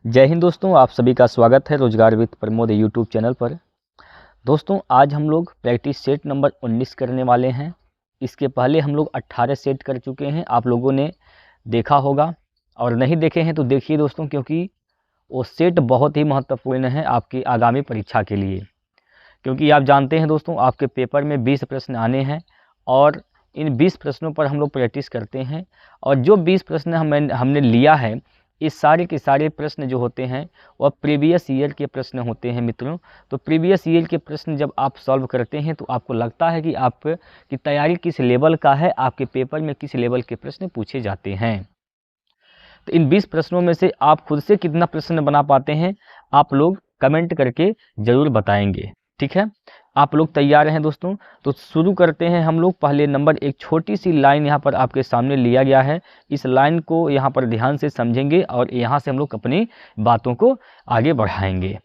जय हिंद दोस्तों, आप सभी का स्वागत है रोजगार विद प्रमोद यूट्यूब चैनल पर। दोस्तों, आज हम लोग प्रैक्टिस सेट नंबर 19 करने वाले हैं। इसके पहले हम लोग 18 सेट कर चुके हैं, आप लोगों ने देखा होगा, और नहीं देखे हैं तो देखिए दोस्तों, क्योंकि वो सेट बहुत ही महत्वपूर्ण है आपकी आगामी परीक्षा के लिए। क्योंकि आप जानते हैं दोस्तों, आपके पेपर में 20 प्रश्न आने हैं और इन 20 प्रश्नों पर हम लोग प्रैक्टिस करते हैं। और जो 20 प्रश्न हमने लिया है, इस सारे के सारे प्रश्न जो होते हैं वह प्रीवियस ईयर के प्रश्न होते हैं मित्रों। तो प्रीवियस ईयर के प्रश्न जब आप सॉल्व करते हैं तो आपको लगता है कि आपकी तैयारी किस लेवल का है, आपके पेपर में किस लेवल के प्रश्न पूछे जाते हैं। तो इन 20 प्रश्नों में से आप खुद से कितना प्रश्न बना पाते हैं, आप लोग कमेंट करके ज़रूर बताएंगे। ठीक है, आप लोग तैयार हैं दोस्तों? तो शुरू करते हैं हम लोग। पहले नंबर एक छोटी सी लाइन यहाँ पर आपके सामने लिया गया है, इस लाइन को यहाँ पर ध्यान से समझेंगे और यहाँ से हम लोग अपनी बातों को आगे बढ़ाएंगे।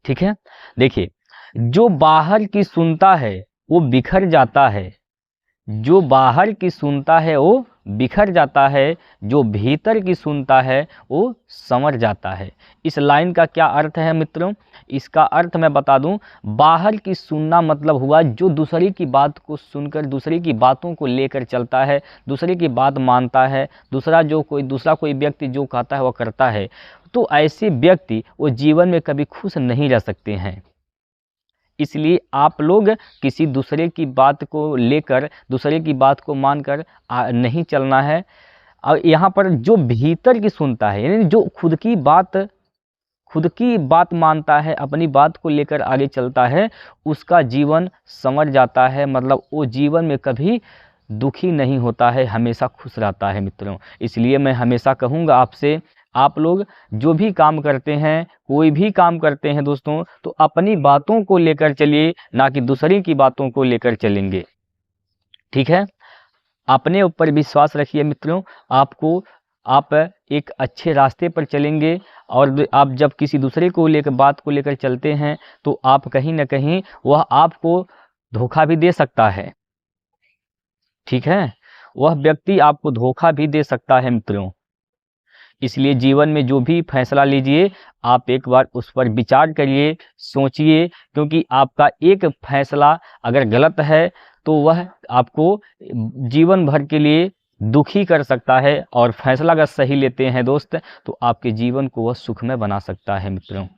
ठीक है, देखिए, जो बाहर की सुनता है वो बिखर जाता है, जो बाहर की सुनता है वो बिखर जाता है, जो भीतर की सुनता है वो संवर जाता है। इस लाइन का क्या अर्थ है मित्रों? इसका अर्थ मैं बता दूं, बाहर की सुनना मतलब हुआ जो दूसरे की बात को सुनकर दूसरे की बातों को लेकर चलता है, दूसरे की बात मानता है, दूसरा कोई व्यक्ति जो कहता है वो करता है। तो ऐसे व्यक्ति वो जीवन में कभी खुश नहीं रह सकते हैं। इसलिए आप लोग किसी दूसरे की बात को लेकर, दूसरे की बात को मानकर नहीं चलना है। और यहाँ पर जो भीतर की सुनता है, यानी जो खुद की बात मानता है, अपनी बात को लेकर आगे चलता है, उसका जीवन संवर जाता है। मतलब वो जीवन में कभी दुखी नहीं होता है, हमेशा खुश रहता है मित्रों। इसलिए मैं हमेशा कहूँगा आपसे, आप लोग जो भी काम करते हैं, कोई भी काम करते हैं दोस्तों, तो अपनी बातों को लेकर चलिए, ना कि दूसरे की बातों को लेकर चलेंगे। ठीक है, अपने ऊपर विश्वास रखिए मित्रों। आप एक अच्छे रास्ते पर चलेंगे, और आप जब किसी दूसरे को लेकर बात को लेकर चलते हैं तो आप कहीं ना कहीं वह आपको धोखा भी दे सकता है। ठीक है, वह व्यक्ति आपको धोखा भी दे सकता है मित्रों। इसलिए जीवन में जो भी फैसला लीजिए, आप एक बार उस पर विचार करिए, सोचिए, क्योंकि आपका एक फैसला अगर गलत है तो वह आपको जीवन भर के लिए दुखी कर सकता है, और फैसला अगर सही लेते हैं दोस्त तो आपके जीवन को वह सुखमय बना सकता है मित्रों। तो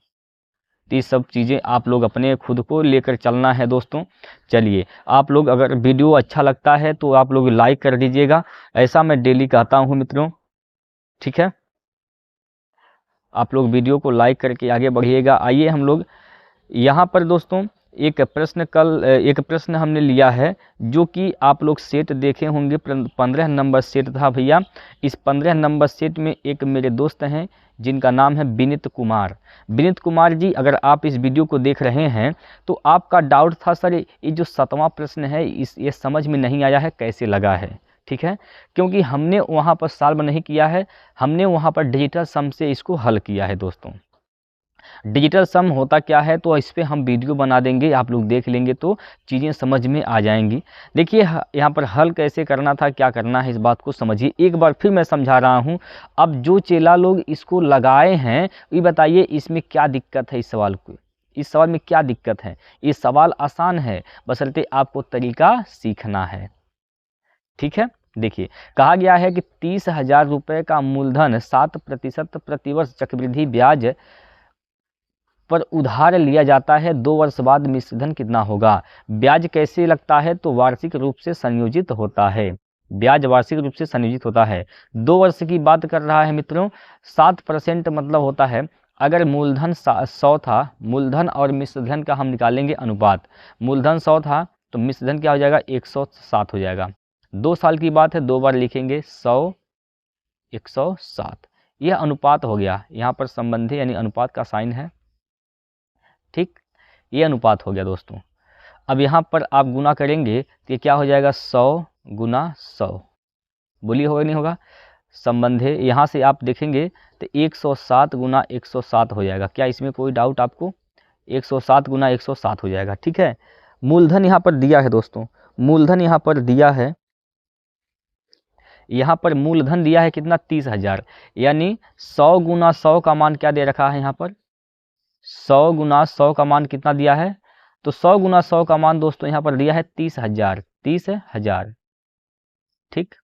ये सब चीज़ें आप लोग अपने खुद को लेकर चलना है दोस्तों। चलिए, आप लोग अगर वीडियो अच्छा लगता है तो आप लोग लाइक कर दीजिएगा, ऐसा मैं डेली कहता हूँ मित्रों। ठीक है, आप लोग वीडियो को लाइक करके आगे बढ़िएगा। आइए हम लोग यहाँ पर दोस्तों एक प्रश्न हमने लिया है, जो कि आप लोग सेट देखे होंगे, 15 नंबर सेट था भैया। इस 15 नंबर सेट में एक मेरे दोस्त हैं जिनका नाम है विनीत कुमार। विनीत कुमार जी, अगर आप इस वीडियो को देख रहे हैं तो आपका डाउट था, सर ये जो 7वां प्रश्न है ये समझ में नहीं आया है, कैसे लगा है? ठीक है, क्योंकि हमने वहाँ पर सॉल्व नहीं किया है, हमने वहाँ पर डिजिटल सम से इसको हल किया है दोस्तों। डिजिटल सम होता क्या है तो इस पर हम वीडियो बना देंगे, आप लोग देख लेंगे तो चीज़ें समझ में आ जाएंगी। देखिए, यहाँ पर हल कैसे करना था, क्या करना है, इस बात को समझिए। एक बार फिर मैं समझा रहा हूँ। अब जो चेला लोग इसको लगाए हैं, ये बताइए इसमें क्या दिक्कत है? इस सवाल में क्या दिक्कत है? ये सवाल आसान है, बशर्ते आपको तरीका सीखना है। ठीक है, देखिए, कहा गया है कि 30,000 रुपये का मूलधन 7% प्रतिवर्ष चक्रवृद्धि ब्याज पर उधार लिया जाता है। 2 वर्ष बाद मिश्र धन कितना होगा? ब्याज कैसे लगता है? तो वार्षिक रूप से संयोजित होता है। ब्याज वार्षिक रूप से संयोजित होता है। 2 वर्ष की बात कर रहा है मित्रों। 7% मतलब होता है, अगर मूलधन 100 था, मूलधन और मिश्र धन का हम निकालेंगे अनुपात। मूलधन 100 था तो मिश्र धन क्या हो जाएगा? 107 हो जाएगा। 2 साल की बात है, 2 बार लिखेंगे, 100 107, यह अनुपात हो गया। यहाँ पर संबंधी यानी अनुपात का साइन है। ठीक, ये अनुपात हो गया दोस्तों। अब यहाँ पर आप गुना करेंगे तो ये क्या हो जाएगा? 100 गुना 100, बोलिए होगा नहीं होगा? संबंधे यहाँ से आप देखेंगे तो 107 गुना 107 हो जाएगा। क्या इसमें कोई डाउट आपको? 107 गुना 107 हो जाएगा। ठीक है, मूलधन यहाँ पर दिया है दोस्तों, मूलधन यहाँ पर दिया है यहाँ पर मूलधन दिया है कितना 30,000, यानी 100 गुना 100 का मान क्या दे रखा है यहाँ पर 100 गुना 100 का मान कितना दिया है, तो 100 गुना 100 का मान दोस्तों यहाँ पर दिया है 30,000, 30,000, ठीक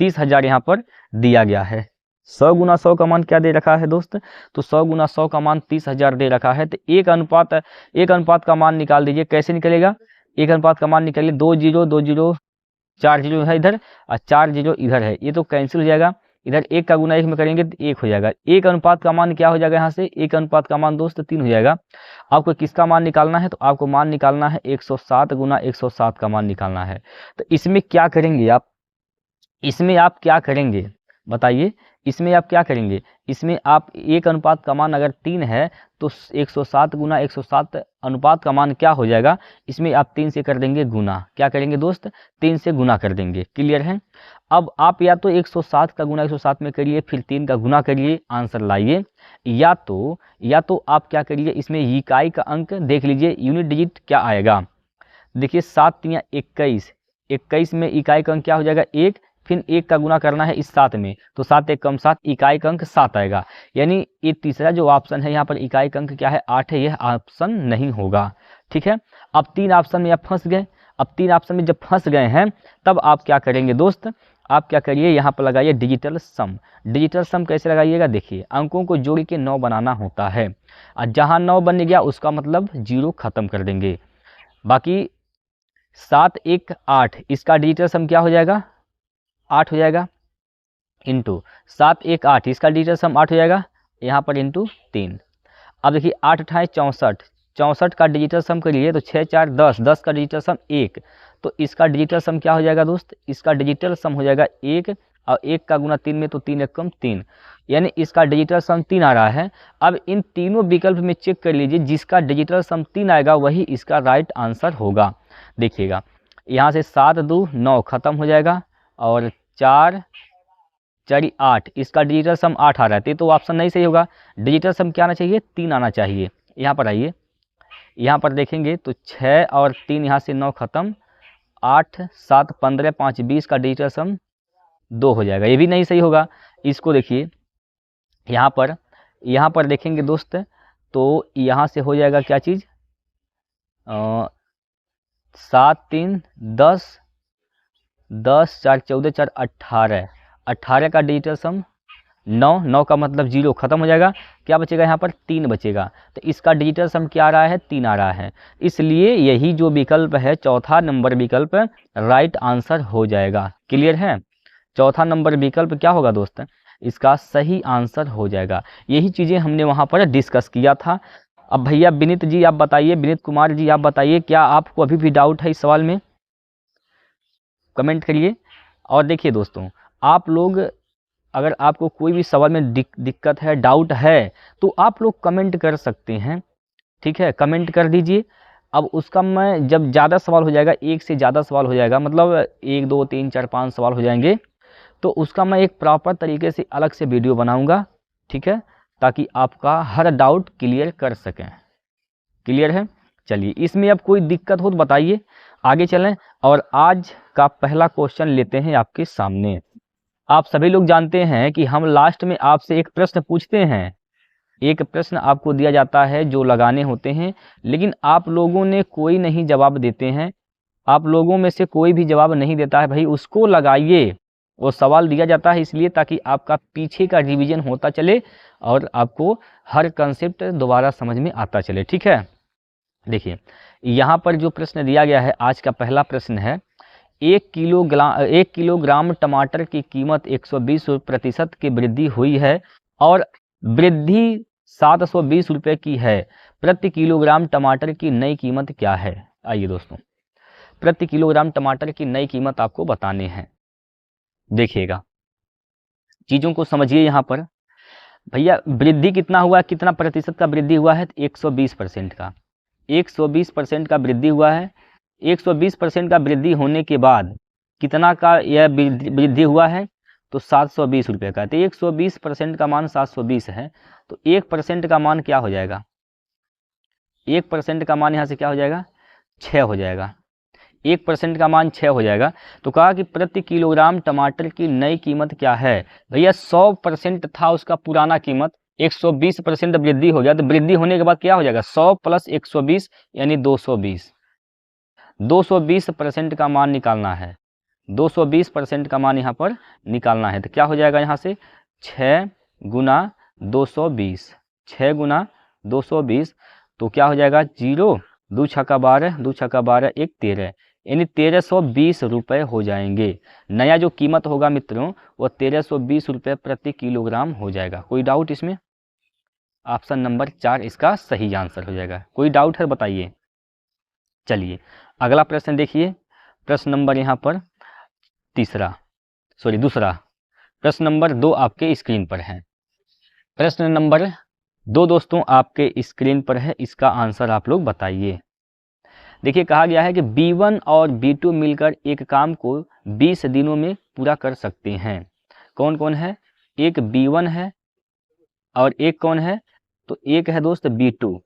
30,000 यहाँ पर दिया गया है। 100 गुना 100 का मान क्या दे रखा है दोस्त, तो 100 गुना 100 का मान 30,000 दे रखा है। तो एक अनुपात का मान निकाल दीजिए। कैसे निकलेगा, एक अनुपात का मान निकालिए, 2 जीरो 2 जीरो 4 जीरो है इधर और 4 जीरो इधर है, ये तो कैंसिल हो जाएगा। इधर 1 का गुना 1 में करेंगे तो 1 हो जाएगा। एक अनुपात का मान क्या हो जाएगा, यहाँ से एक अनुपात का मान दोस्त 3 हो जाएगा। आपको किसका मान निकालना है, तो आपको मान निकालना है 107 गुना 107 का मान निकालना है। तो इसमें क्या करेंगे आप, इसमें आप क्या करेंगे बताइए, इसमें आप क्या करेंगे, इसमें आप एक अनुपात का मान अगर 3 है तो 107 गुना 107 अनुपात का मान क्या हो जाएगा, इसमें आप 3 से कर देंगे गुना। क्या करेंगे दोस्त, 3 से गुना कर देंगे। क्लियर है। अब आप या तो 107 का गुना 107 में करिए, फिर 3 का गुना करिए, आंसर लाइए, या तो आप क्या करिए, इसमें इकाई का अंक देख लीजिए, यूनिट डिजिट क्या आएगा। देखिए 7 तिया 21, 21 में इकाई का अंक क्या हो जाएगा 1, फिर 1 का गुना करना है इस 7 में, तो 7 1 कम 7, इकाई का अंक 7 आएगा। यानी ये तीसरा जो ऑप्शन है यहाँ पर इकाई का अंक क्या है 8 है, यह ऑप्शन नहीं होगा। ठीक है। अब 3 ऑप्शन में आप फंस गए। अब 3 ऑप्शन में जब फंस गए हैं तब आप क्या करेंगे दोस्त, आप क्या करिए, यहाँ पर लगाइए डिजिटल सम। डिजिटल सम कैसे लगाइएगा, देखिए अंकों को जोड़ के 9 बनाना होता है, और जहाँ 9 बन गया उसका मतलब 0 खत्म कर देंगे। बाकी 7 1 8, इसका डिजिटल सम क्या हो जाएगा 8 हो जाएगा, इंटू 7 1 8, इसका डिजिटल सम 8 हो जाएगा, यहाँ पर इंटू 3। अब देखिए 8 अठाई 64, 64 का डिजिटल सम करिए तो 6 4 10, 10 का डिजिटल सम 1, तो इसका डिजिटल सम क्या हो जाएगा दोस्त, इसका डिजिटल सम हो जाएगा 1, और 1 का गुना 3 में तो 3 1 कम 3, यानी इसका डिजिटल सम 3 आ रहा है। अब इन तीनों विकल्प में चेक कर लीजिए, जिसका डिजिटल सम 3 आएगा वही इसका राइट आंसर होगा। देखिएगा यहाँ से 7 2 9 खत्म हो जाएगा, और 4 4 8, इसका डिजिटल सम 8 आ रहा है, तो ऑप्शन नहीं सही होगा। डिजिटल सम क्या आना चाहिए 3 आना चाहिए। यहाँ पर आइए, यहाँ पर देखेंगे तो 6 और 3 यहाँ से 9 खत्म, 8 7 15 5 20 का डिजिटल सम 2 हो जाएगा, ये भी नहीं सही होगा। इसको देखिए यहाँ पर देखेंगे दोस्त, तो यहाँ से हो जाएगा क्या चीज़ 7 3 10 10 4 14 4 18, 18 का डिजिटल सम 9, 9 का मतलब 0 खत्म हो जाएगा, क्या बचेगा यहाँ पर 3 बचेगा, तो इसका डिजिटल सम क्या आ रहा है 3 आ रहा है। इसलिए यही जो विकल्प है चौथा नंबर विकल्प राइट आंसर हो जाएगा। क्लियर है। चौथा नंबर विकल्प क्या होगा दोस्त, इसका सही आंसर हो जाएगा। यही चीज़ें हमने वहाँ पर डिस्कस किया था। अब भैया विनीत जी आप बताइए, विनीत कुमार जी आप बताइए, क्या आपको अभी भी डाउट है इस सवाल में, कमेंट करिए। और देखिए दोस्तों, आप लोग अगर आपको कोई भी सवाल में दिक्कत है, डाउट है, तो आप लोग कमेंट कर सकते हैं। ठीक है, कमेंट कर दीजिए। अब उसका मैं जब ज़्यादा सवाल हो जाएगा, एक से ज़्यादा सवाल हो जाएगा, मतलब 1 2 3 4 5 सवाल हो जाएंगे, तो उसका मैं एक प्रॉपर तरीके से अलग से वीडियो बनाऊंगा। ठीक है, ताकि आपका हर डाउट क्लियर कर सकें। क्लियर है। चलिए, इसमें अब कोई दिक्कत हो तो बताइए, आगे चलें। और आज का पहला क्वेश्चन लेते हैं आपके सामने। आप सभी लोग जानते हैं कि हम लास्ट में आपसे एक प्रश्न पूछते हैं, एक प्रश्न आपको दिया जाता है जो लगाने होते हैं, लेकिन आप लोगों ने कोई नहीं जवाब देते हैं। आप लोगों में से कोई भी जवाब नहीं देता है, भाई उसको लगाइए। वो सवाल दिया जाता है इसलिए ताकि आपका पीछे का रिवीजन होता चले और आपको हर कंसेप्ट दोबारा समझ में आता चले। ठीक है। देखिए यहाँ पर जो प्रश्न दिया गया है, आज का पहला प्रश्न है, 1 किलोग्राम टमाटर की कीमत 120% की वृद्धि हुई है और वृद्धि 720 रुपये की है। प्रति किलोग्राम टमाटर की नई कीमत क्या है। आइए दोस्तों, प्रति किलोग्राम टमाटर की नई कीमत आपको बताने हैं। देखिएगा, चीज़ों को समझिए। यहाँ पर भैया वृद्धि कितना हुआ है, कितना प्रतिशत का वृद्धि हुआ है, 120% का, 120% का वृद्धि हुआ है। 120% का वृद्धि होने के बाद कितना का यह वृद्धि हुआ है, तो 720 रुपये का। तो 120% का मान 720 है, तो 1% का मान क्या हो जाएगा, 1% का मान यहाँ से क्या हो जाएगा 6 हो जाएगा। 1% का मान 6 हो जाएगा। तो कहा कि प्रति किलोग्राम टमाटर की नई कीमत क्या है। भैया 100% था उसका पुराना कीमत, 120% वृद्धि हो गया, तो वृद्धि होने के बाद क्या हो जाएगा 100 + 120 यानी 220। 220% का मान निकालना है, 220% का मान यहाँ पर निकालना है। तो क्या हो जाएगा यहाँ से 6 × 220, 6 × 220, तो क्या हो जाएगा 0, 2 छक्का 12, 2 छक्का 12, 1 13, यानी 1320 रुपये हो जाएंगे। नया जो कीमत होगा मित्रों वो 1320 रुपये प्रति किलोग्राम हो जाएगा। कोई डाउट इसमें? ऑप्शन नंबर 4 इसका सही आंसर हो जाएगा। कोई डाउट है बताइए। चलिए अगला प्रश्न देखिए, प्रश्न नंबर यहाँ पर दूसरा, प्रश्न नंबर 2 आपके स्क्रीन पर है। प्रश्न नंबर 2 दोस्तों आपके स्क्रीन पर है, इसका आंसर आप लोग बताइए। देखिए कहा गया है कि B1 और B2 मिलकर एक काम को 20 दिनों में पूरा कर सकते हैं। कौन कौन है? एक B1 है और एक कौन है? तो एक है दोस्त B2।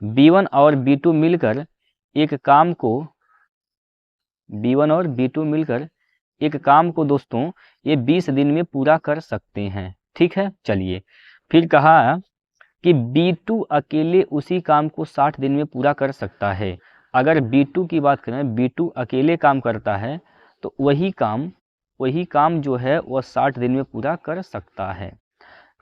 B1 और B2 मिलकर एक काम को, B1 और B2 मिलकर एक काम को दोस्तों ये 20 दिन में पूरा कर सकते हैं। ठीक है, चलिए फिर कहा कि B2 अकेले उसी काम को 60 दिन में पूरा कर सकता है। अगर B2 की बात करें, B2 अकेले काम करता है तो वही काम जो है वह 60 दिन में पूरा कर सकता है।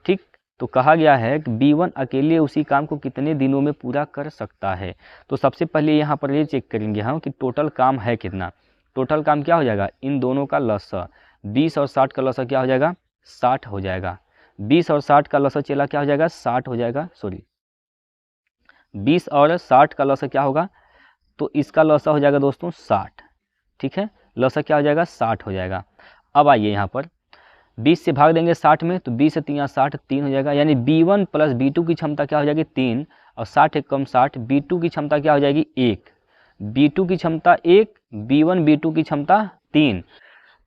ठीक, तो कहा गया है कि B1 अकेले उसी काम को कितने दिनों में पूरा कर सकता है। तो सबसे पहले यहाँ पर ये चेक करेंगे हम कि टोटल काम है कितना। टोटल काम क्या हो जाएगा, इन दोनों का लसा, 20 और 60 का लसा क्या हो जाएगा 60 हो जाएगा। 20 और 60 का लसा चला क्या हो जाएगा 60 हो जाएगा, 20 और 60 का लसा क्या होगा, तो इसका लसा हो जाएगा दोस्तों 60। ठीक है, लसा क्या हो जाएगा 60 हो जाएगा। अब आइए यहाँ पर 20 से भाग देंगे 60 में, तो 20 से 3 60, 3 हो जाएगा, यानी B1 + B2 की क्षमता क्या हो जाएगी 3, और 60 × 60, B2 की क्षमता क्या हो जाएगी 1, B2 की क्षमता 1, B1 B2 की क्षमता 3।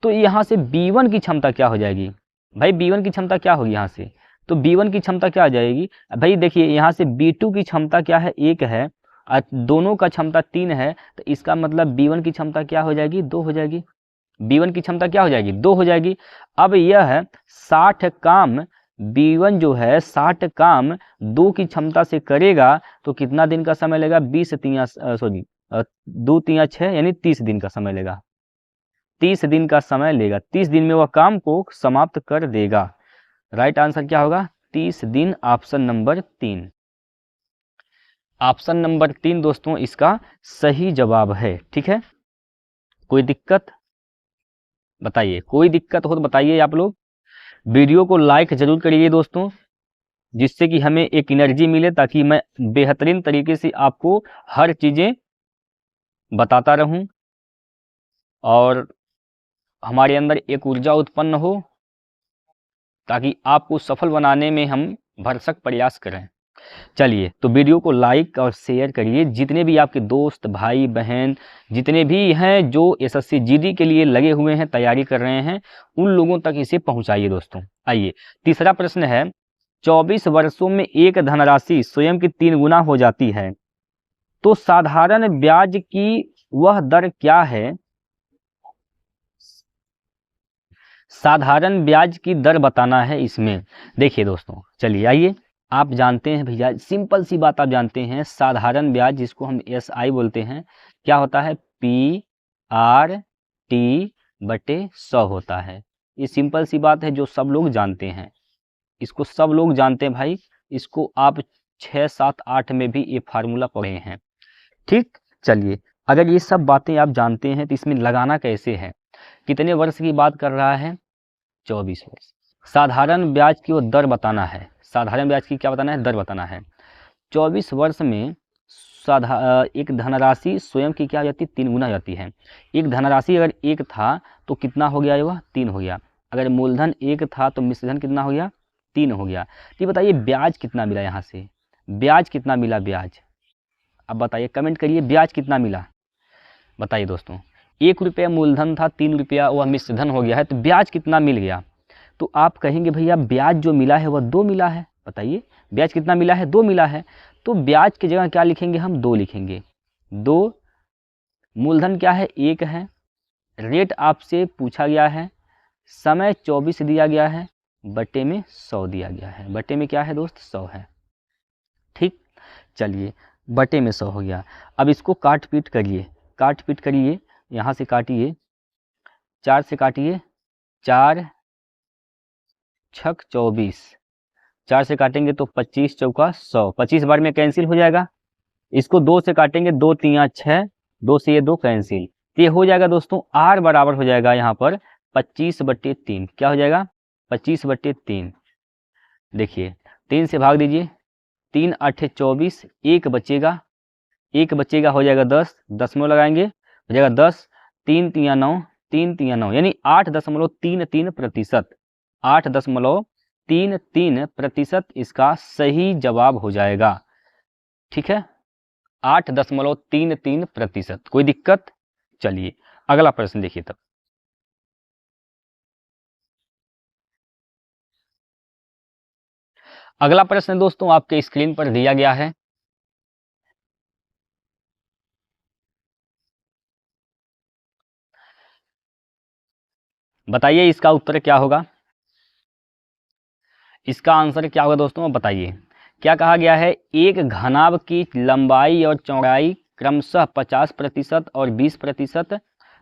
तो यहाँ से B1 की क्षमता क्या हो जाएगी भाई, B1 की क्षमता क्या होगी यहाँ से, तो B1 की क्षमता क्या आ जाएगी भाई, देखिए यहाँ से B2 की क्षमता क्या है 1 है और दोनों का क्षमता 3 है, तो इसका मतलब B1 की क्षमता क्या हो जाएगी 2 हो जाएगी। B1 की क्षमता क्या हो जाएगी 2 हो जाएगी। अब यह है 60 काम, B1 जो है 60 काम 2 की क्षमता से करेगा तो कितना दिन का समय लेगा, 2 3 6 यानी 30 दिन का समय लेगा, 30 दिन का समय लेगा। 30 दिन में वह काम को समाप्त कर देगा। राइट आंसर क्या होगा 30 दिन, ऑप्शन नंबर 3। ऑप्शन नंबर 3 दोस्तों इसका सही जवाब है। ठीक है, कोई दिक्कत बताइए, कोई दिक्कत हो तो बताइए आप लोग। वीडियो को लाइक जरूर करिए दोस्तों, जिससे कि हमें एक एनर्जी मिले, ताकि मैं बेहतरीन तरीके से आपको हर चीज़ें बताता रहूं और हमारे अंदर एक ऊर्जा उत्पन्न हो, ताकि आपको सफल बनाने में हम भरसक प्रयास करें। चलिए तो वीडियो को लाइक और शेयर करिए, जितने भी आपके दोस्त भाई बहन जितने भी हैं जो एसएससी जीडी के लिए लगे हुए हैं, तैयारी कर रहे हैं, उन लोगों तक इसे पहुंचाइए दोस्तों। आइए तीसरा प्रश्न है, 24 वर्षों में एक धनराशि स्वयं की 3 गुना हो जाती है, तो साधारण ब्याज की वह दर क्या है। साधारण ब्याज की दर बताना है इसमें। देखिए दोस्तों, चलिए आइए, आप जानते हैं भैया, सिंपल सी बात आप जानते हैं, साधारण ब्याज जिसको हम SI बोलते हैं, क्या होता है PRT/100 होता है। ये सिंपल सी बात है जो सब लोग जानते हैं, इसको सब लोग जानते हैं भाई, इसको आप 6 7 8 में भी ये फार्मूला पढ़े हैं। ठीक, चलिए अगर ये सब बातें आप जानते हैं तो इसमें लगाना कैसे है, कितने वर्ष की बात कर रहा है 24 वर्ष। साधारण ब्याज की वो दर बताना है, साधारण ब्याज की क्या बताना है दर बताना है। 24 वर्ष में एक धनराशि स्वयं की क्या हो जाती है 3 गुना जाती है। एक धनराशि अगर 1 था तो कितना हो गया, वह 3 हो गया। अगर मूलधन 1 था तो मिश्रधन कितना हो गया 3 हो गया। तो बताइए ब्याज कितना मिला, यहाँ से ब्याज कितना मिला, ब्याज अब बताइए, कमेंट करिए ब्याज कितना मिला बताइए दोस्तों। 1 रुपया मूलधन था, 3 रुपया वह मिश्रधन हो गया है, तो ब्याज कितना मिल गया। तो आप कहेंगे भैया ब्याज जो मिला है वह 2 मिला है। बताइए ब्याज कितना मिला है, 2 मिला है। तो ब्याज की जगह क्या लिखेंगे हम 2 लिखेंगे, 2 मूलधन क्या है 1 है, रेट आपसे पूछा गया है, समय 24 दिया गया है, बटे में 100 दिया गया है। बटे में क्या है दोस्त 100 है। ठीक, चलिए बटे में 100 हो गया। अब इसको काट पीट करिए, काट पीट करिए, यहाँ से काटिए, 4 से काटिए, 4 छक 24, 4 से काटेंगे तो 25 चौका 100, 25 बार में कैंसिल हो जाएगा। इसको 2 से काटेंगे, 2 3 6, 2 से ये 2 कैंसिल, तो ये हो जाएगा दोस्तों आर बराबर हो जाएगा यहाँ पर 25/3। क्या हो जाएगा 25/3। देखिए 3 से भाग दीजिए, 3 8 24, 1 बचेगा, 1 बचेगा हो जाएगा 10, दशमलव लगाएंगे हो जाएगा 10, 3 3 9, 3 3 9 यानी 8.33%, 8.33% इसका सही जवाब हो जाएगा। ठीक है, 8.33%। कोई दिक्कत? चलिए अगला प्रश्न देखिए तब। अगला प्रश्न दोस्तों आपके स्क्रीन पर दिया गया है। बताइए इसका उत्तर क्या होगा, इसका आंसर क्या होगा दोस्तों बताइए। क्या कहा गया है, एक घनाभ की लंबाई और चौड़ाई क्रमशः 50% और 20%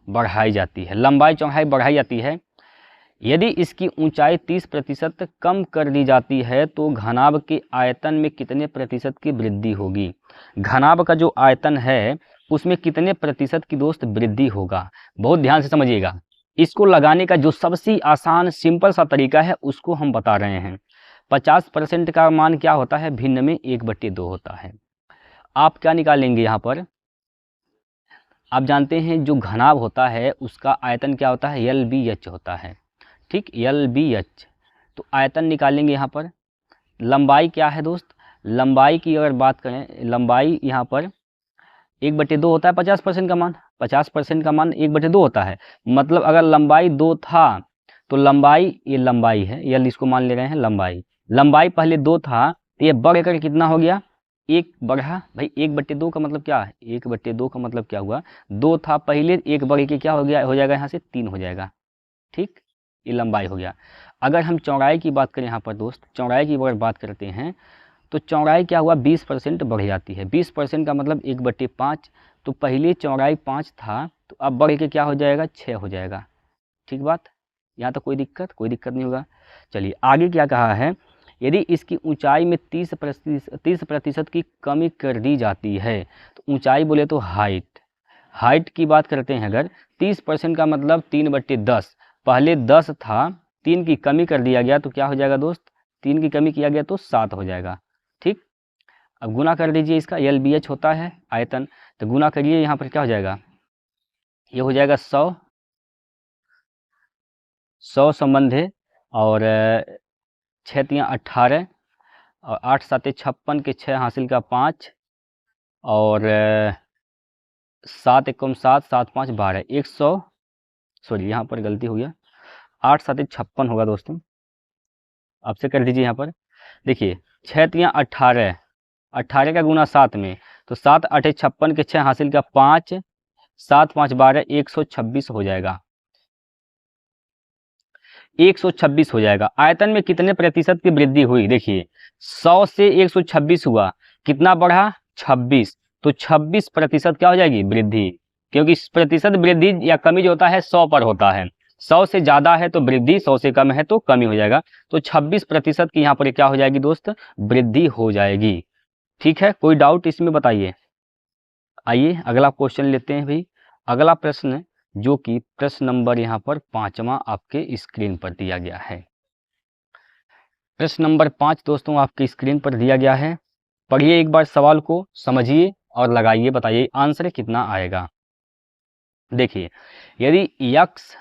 बढ़ाई जाती है। लंबाई चौड़ाई बढ़ाई जाती है, यदि इसकी ऊंचाई 30% कम कर दी जाती है तो घनाभ के आयतन में कितने प्रतिशत की वृद्धि होगी। घनाभ का जो आयतन है उसमें कितने प्रतिशत की दोस्त वृद्धि होगा। बहुत ध्यान से समझिएगा, इसको लगाने का जो सबसे आसान सिंपल सा तरीका है उसको हम बता रहे हैं। 50% का मान क्या होता है, भिन्न में 1/2 होता है। आप क्या निकालेंगे यहाँ पर, आप जानते हैं जो घनाभ होता है उसका आयतन क्या होता है, LBH होता है। ठीक, LBH। तो आयतन निकालेंगे यहाँ पर। लंबाई क्या है दोस्त, लंबाई की अगर बात करें, लंबाई यहाँ पर 1/2 होता है। 50% का मान, 50% का मान 1/2 होता है। मतलब अगर लंबाई 2 था तो लंबाई, ये लंबाई है, यल इसको मान ले रहे हैं लंबाई, लंबाई पहले 2 था तो ये बढ़ कर कितना हो गया 1 बढ़ा। भाई 1/2 का मतलब क्या है, 1/2 का मतलब क्या हुआ, 2 था पहले, 1 बढ़ के क्या हो गया, हो जाएगा यहाँ से 3 हो जाएगा। ठीक, ये लंबाई हो गया। अगर हम चौड़ाई की बात करें यहाँ पर दोस्त, चौड़ाई की अगर बात करते हैं तो चौड़ाई क्या हुआ 20% बढ़ जाती है। 20% का मतलब 1/5। तो पहले चौड़ाई 5 था तो अब बढ़ के क्या हो जाएगा 6 हो जाएगा। ठीक बात, यहाँ तो कोई दिक्कत नहीं होगा। चलिए आगे क्या कहा है, यदि इसकी ऊंचाई में 30% की कमी कर दी जाती है तो ऊंचाई बोले तो हाइट की बात करते हैं अगर, 30% का मतलब 3/10, पहले 10 था, 3 की कमी कर दिया गया तो क्या हो जाएगा दोस्त, 3 की कमी किया गया तो 7 हो जाएगा। ठीक, अब गुना कर दीजिए, इसका LBH होता है आयतन, तो गुना करिए, यहाँ पर क्या हो जाएगा, ये हो जाएगा 100 संबंध है, और 6 3 18 और 8 7 56 के 6 हासिल का 5 और 7 1 7 7 5 12 100, सॉरी यहाँ पर गलती हो गया, 8 7 56 होगा दोस्तों। आपसे कर दीजिए यहाँ पर, देखिए 6 3 18, 18 का गुना 7 में, तो 7 8 56 के 6 हासिल का 5, 7 5 12 126 हो जाएगा, 126 हो जाएगा। आयतन में कितने प्रतिशत की वृद्धि हुई, देखिए 100 से 126 हुआ, कितना बढ़ा 26, तो 26% क्या हो जाएगी वृद्धि, क्योंकि प्रतिशत वृद्धि या कमी जो होता है 100 पर होता है, 100 से ज़्यादा है तो वृद्धि, 100 से कम है तो कमी हो जाएगा। तो 26% की यहाँ पर क्या हो जाएगी दोस्त, वृद्धि हो जाएगी। ठीक है, कोई डाउट इसमें बताइए। आइए अगला क्वेश्चन लेते हैं भाई। अगला प्रश्न जो कि प्रश्न नंबर यहाँ पर 5वां आपके स्क्रीन पर दिया गया है। प्रश्न नंबर 5 दोस्तों आपके स्क्रीन पर दिया गया है। पढ़िए एक बार सवाल को, समझिए और लगाइए, बताइए आंसर कितना आएगा। देखिए, यदि x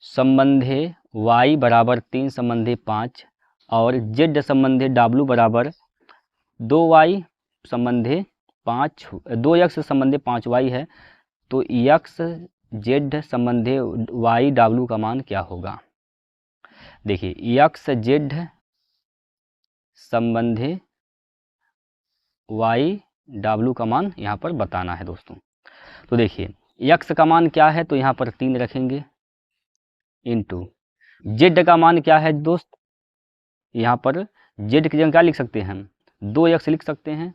संबंधे y बराबर 3 संबंधे 5 और z संबंधे w बराबर 2y संबंधे 5, 2x संबंधे 5y है, तो x z संबंधे y w का मान क्या होगा। देखिए x z संबंधे y w का मान यहाँ पर बताना है दोस्तों। तो देखिए यक्स का मान क्या है, तो यहाँ पर 3 रखेंगे, इंटू जेड का मान क्या है दोस्त, यहाँ पर जेड की जगह क्या लिख सकते हैं हम, 2x लिख सकते हैं,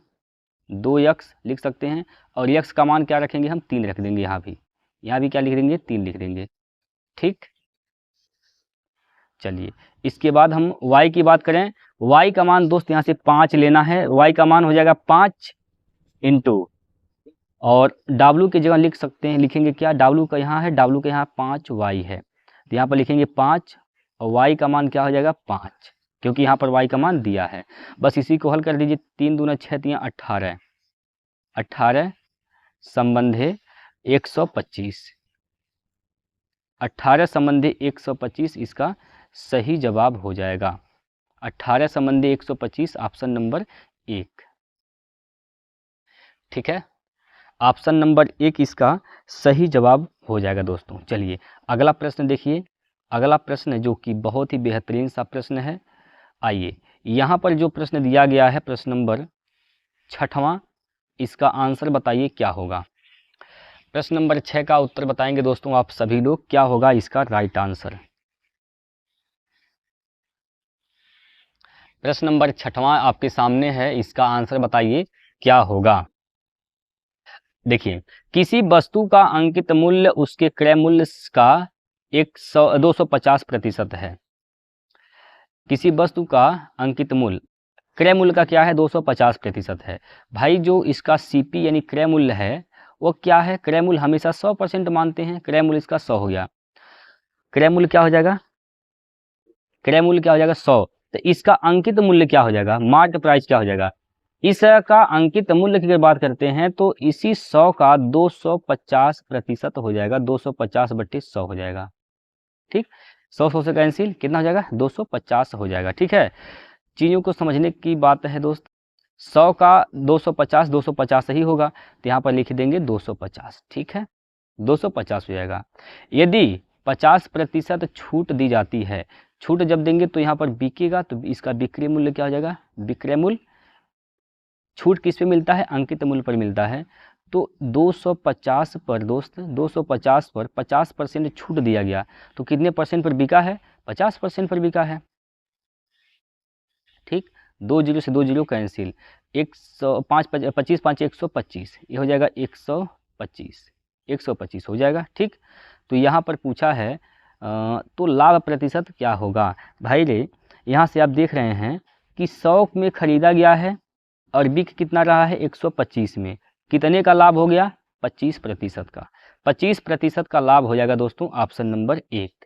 2x लिख सकते हैं, और x का मान क्या रखेंगे हम, 3 रख देंगे, यहाँ भी क्या लिख देंगे, 3 लिख देंगे। ठीक, चलिए इसके बाद हम y की बात करें। y का मान दोस्त यहाँ से 5 लेना है, y का मान हो जाएगा 5 इंटू, और w की जगह लिख सकते हैं, लिखेंगे क्या, w का यहाँ है, w के यहाँ 5y है, तो यहाँ पर लिखेंगे 5 और y का मान क्या हो जाएगा 5, क्योंकि यहाँ पर y का मान दिया है। बस इसी को हल कर दीजिए, 3 दूना 6, 3 18, 18 संबंधे 125, 18 संबंधी 125 इसका सही जवाब हो जाएगा। 18 संबंधी 125 ऑप्शन नंबर 1। ठीक है, ऑप्शन नंबर 1 इसका सही जवाब हो जाएगा दोस्तों। चलिए अगला प्रश्न देखिए, अगला प्रश्न जो कि बहुत ही बेहतरीन सा प्रश्न है। आइए यहाँ पर जो प्रश्न दिया गया है, प्रश्न नंबर 6वां, इसका आंसर बताइए क्या होगा। प्रश्न नंबर 6 का उत्तर बताएंगे दोस्तों आप सभी लोग, क्या होगा इसका राइट आंसर। प्रश्न नंबर 6वां आपके सामने है, इसका आंसर बताइए क्या होगा। देखिए, किसी वस्तु का अंकित मूल्य उसके क्रय मूल्य का 250% है। किसी वस्तु का अंकित मूल्य क्रय मूल्य का क्या है, 250% है। भाई जो इसका सीपी यानी क्रय मूल्य है वो क्या है, क्रय मूल्य हमेशा 100% मानते हैं, क्रय मूल्य इसका 100 हो गया, क्रय मूल्य क्या हो जाएगा, क्रय मूल्य क्या हो जाएगा 100, तो इसका अंकित मूल्य क्या हो जाएगा, मार्केट प्राइस क्या हो जाएगा। इसका अंकित मूल्य की अगर बात करते हैं तो इसी 100 का 250% हो जाएगा, 250/100 हो जाएगा। ठीक, 100 से कैंसिल, कितना हो जाएगा, 250 हो जाएगा। ठीक है, चीज़ों को समझने की बात है दोस्त। 100 का 250, 250 ही होगा, तो यहाँ पर लिख देंगे 250। ठीक है, 250 हो जाएगा। यदि 50% छूट दी जाती है, छूट जब देंगे तो यहाँ पर बिकेगा, तो इसका विक्रय मूल्य क्या हो जाएगा, विक्रय मूल्य, छूट किस पे मिलता है, अंकित मूल्य पर मिलता है। तो 250 पर दोस्त, 250 पर 50% छूट दिया गया, तो कितने परसेंट पर बिका है, 50% पर बिका है। ठीक, 2 जीरो से 2 जीरो कैंसिल, 105 25 5 125, ये हो जाएगा 125, 125 हो जाएगा। ठीक, तो यहाँ पर पूछा है तो लाभ प्रतिशत क्या होगा। भाई रे, यहाँ से आप देख रहे हैं कि 100 में खरीदा गया है और बिक कितना रहा है, 125 में, कितने का लाभ हो गया, 25% का, 25% का लाभ हो जाएगा दोस्तों ऑप्शन नंबर 1।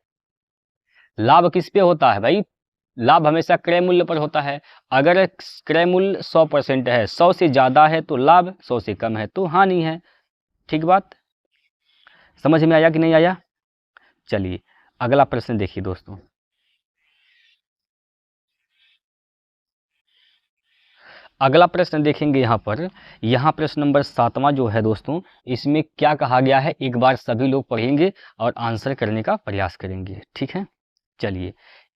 लाभ किस पे होता है भाई, लाभ हमेशा क्रय मूल्य पर होता है। अगर क्रय मूल्य 100% है, 100 से ज़्यादा है तो लाभ, 100 से कम है तो हानि है। ठीक बात, समझ में आया कि नहीं आया। चलिए अगला प्रश्न देखिए दोस्तों, अगला प्रश्न देखेंगे यहाँ पर। यहाँ प्रश्न नंबर 7वां जो है दोस्तों, इसमें क्या कहा गया है, एक बार सभी लोग पढ़ेंगे और आंसर करने का प्रयास करेंगे। ठीक है, चलिए,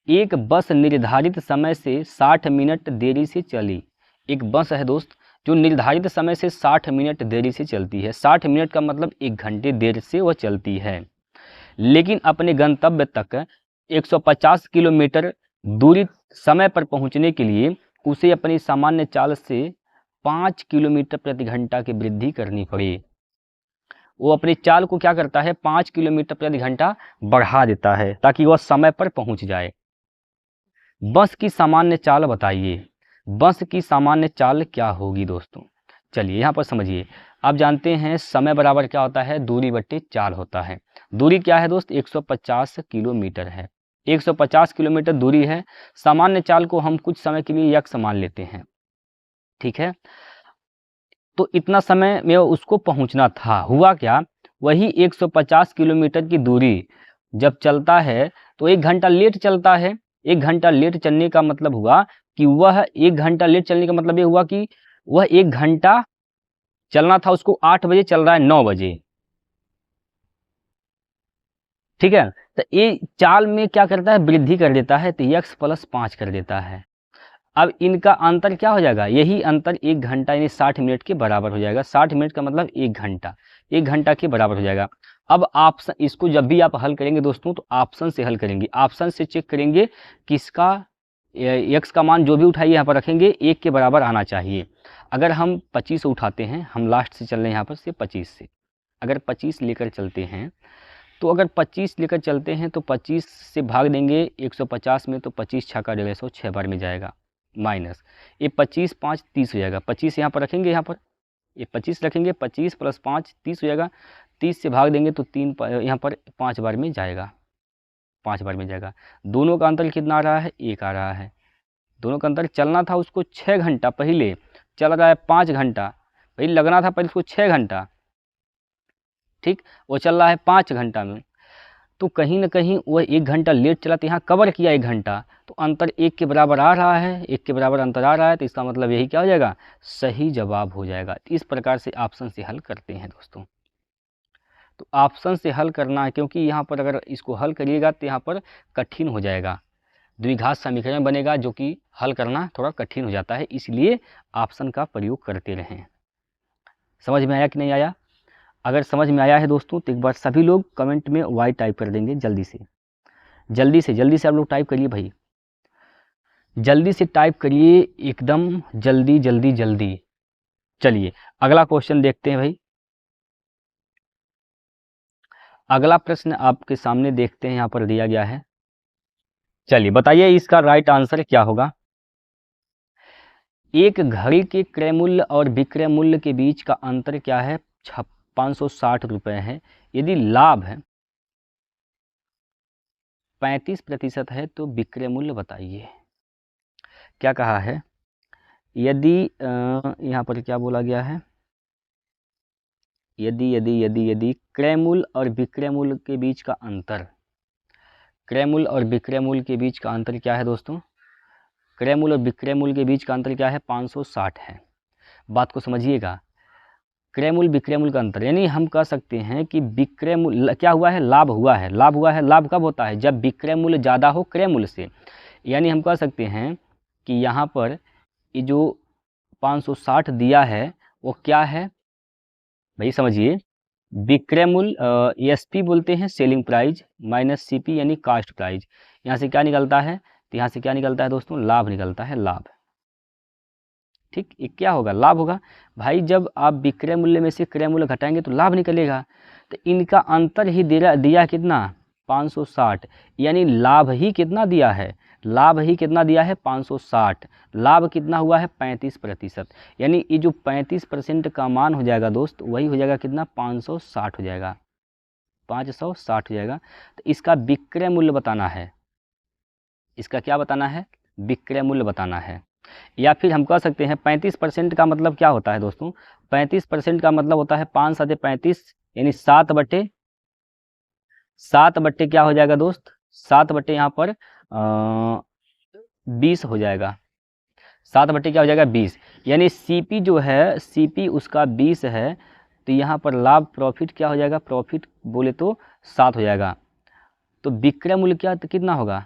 एक बस निर्धारित समय से 60 मिनट देरी से चली। एक बस है दोस्त जो निर्धारित समय से 60 मिनट देरी से चलती है, 60 मिनट का मतलब 1 घंटे देर से वह चलती है, लेकिन अपने गंतव्य तक 150 किलोमीटर दूरी समय पर पहुंचने के लिए उसे अपनी सामान्य चाल से 5 किलोमीटर प्रति घंटा की वृद्धि करनी पड़ी। वो अपनी चाल को क्या करता है, 5 किलोमीटर प्रति घंटा बढ़ा देता है ताकि वह समय पर पहुंच जाए। बस की सामान्य चाल बताइए, बस की सामान्य चाल क्या होगी दोस्तों। चलिए यहाँ पर समझिए, आप जानते हैं समय बराबर क्या होता है, दूरी बट्टे चाल होता है। दूरी क्या है दोस्त, 150 किलोमीटर है, 150 किलोमीटर दूरी है। सामान्य चाल को हम कुछ समय के लिए यक्स मान लेते हैं। ठीक है, तो इतना समय में उसको पहुंचना था, हुआ क्या, वही 150 किलोमीटर की दूरी जब चलता है तो 1 घंटा लेट चलता है। 1 घंटा लेट चलने का मतलब हुआ कि वह 1 घंटा लेट चलने का मतलब ये हुआ कि वह 1 घंटा चलना था उसको, 8 बजे चल रहा है 9 बजे। ठीक है, तो ये चाल में क्या करता है, वृद्धि कर देता है, तो x + 5 कर देता है। अब इनका अंतर क्या हो जाएगा, यही अंतर 1 घंटा यानी 60 मिनट के बराबर हो जाएगा। 60 मिनट का मतलब 1 घंटा, 1 घंटा के बराबर हो जाएगा। अब ऑप्शन, इसको जब भी आप हल करेंगे दोस्तों तो ऑप्शन से हल करेंगे, ऑप्शन से चेक करेंगे किसका x का मान जो भी उठाइए यहाँ पर रखेंगे 1 के बराबर आना चाहिए। अगर हम 25 उठाते हैं, हम लास्ट से चल रहे हैं यहाँ पर से 25 से, अगर 25 लेकर चलते हैं तो अगर 25 लेकर चलते हैं तो 25 से भाग देंगे 150 में, तो 25 छक्का 150 6 बार में जाएगा, माइनस ये 25 5 30 हो जाएगा। 25 यहाँ पर रखेंगे, यहाँ पर ये 25 रखेंगे, 25 + 5 30 हो जाएगा। 30 से भाग देंगे तो 3 यहाँ पर 5 बार में जाएगा, 5 बार में जाएगा। दोनों का अंतर कितना आ रहा है, 1 आ रहा है। दोनों का अंतर चलना था उसको 6 घंटा, पहले चल रहा है 5 घंटा, भाई लगना था पहले उसको 6 घंटा, ठीक, वो चल रहा है 5 घंटा में, तो कहीं ना कहीं वह 1 घंटा लेट चला, तो यहाँ कवर किया 1 घंटा, तो अंतर 1 के बराबर आ रहा है, 1 के बराबर अंतर आ रहा है, तो इसका मतलब यही क्या हो जाएगा, सही जवाब हो जाएगा। इस प्रकार से ऑप्शन से हल करते हैं दोस्तों। तो ऑप्शन से हल करना है, क्योंकि यहाँ पर अगर इसको हल करिएगा तो यहाँ पर कठिन हो जाएगा, द्विघात समीकरण बनेगा, जो कि हल करना थोड़ा कठिन हो जाता है, इसलिए ऑप्शन का प्रयोग करते रहें। समझ में आया कि नहीं आया? अगर समझ में आया है दोस्तों तो एक बार सभी लोग कमेंट में वाई टाइप कर देंगे, जल्दी से जल्दी से जल्दी से आप लोग टाइप करिए भाई, जल्दी से टाइप करिए, एकदम जल्दी जल्दी जल्दी। चलिए अगला क्वेश्चन देखते हैं भाई। अगला प्रश्न आपके सामने देखते हैं, यहाँ पर दिया गया है। चलिए बताइए इसका राइट आंसर क्या होगा। एक घड़ी के क्रय मूल्य और विक्रय मूल्य के बीच का अंतर क्या है, 560 रुपये है। यदि लाभ है 35% है तो विक्रय मूल्य बताइए। क्या कहा है, यदि यहाँ पर क्या बोला गया है, यदि यदि यदि यदि क्रय मूल्य और विक्रय मूल्य के बीच का अंतर, क्रय मूल्य और विक्रय मूल्य के बीच का अंतर क्या है दोस्तों, क्रय मूल्य और विक्रय मूल्य के बीच का अंतर क्या है, 560 है। बात को समझिएगा, क्रय मूल्य विक्रय मूल्य का अंतर, यानी हम कह सकते हैं कि विक्रय मूल्य क्या हुआ है, लाभ हुआ है, लाभ हुआ है। लाभ कब होता है, जब विक्रय मूल्य ज़्यादा हो क्रय मूल्य से। यानी हम कह सकते हैं कि यहाँ पर ये जो 560 दिया है वो क्या है भाई, समझिए, विक्रय मूल्य एसपी बोलते हैं, सेलिंग प्राइस, माइनस सीपी यानी कास्ट प्राइस। यहाँ से क्या निकलता है, तो यहाँ से क्या निकलता है दोस्तों, लाभ निकलता है, लाभ। ठीक, ये क्या होगा, लाभ होगा भाई। जब आप विक्रय मूल्य में से क्रय मूल्य घटाएंगे तो लाभ निकलेगा। तो इनका अंतर ही दिया कितना, 560, यानी लाभ ही कितना दिया है, लाभ ही कितना दिया है, 560। लाभ कितना हुआ है, 35%, यानी ये जो 35% का मान हो जाएगा दोस्त, वही हो जाएगा कितना, 560 हो जाएगा, 560 हो जाएगा। तो इसका विक्रय मूल्य बताना है, इसका क्या बताना है, विक्रय मूल्य बताना है। या फिर हम कह सकते हैं 35% का मतलब क्या होता है दोस्तों, 35% का मतलब होता है 5 × 35 यानी 7/7 क्या हो जाएगा दोस्त, 7/ यहाँ पर 20 हो जाएगा, 7/ क्या हो जाएगा, 20। यानी सीपी जो है, सीपी उसका 20 है, तो यहाँ पर लाभ प्रॉफिट क्या हो जाएगा, प्रॉफिट बोले तो 7 हो जाएगा। तो विक्रय मूल्य क्या, तो कितना होगा,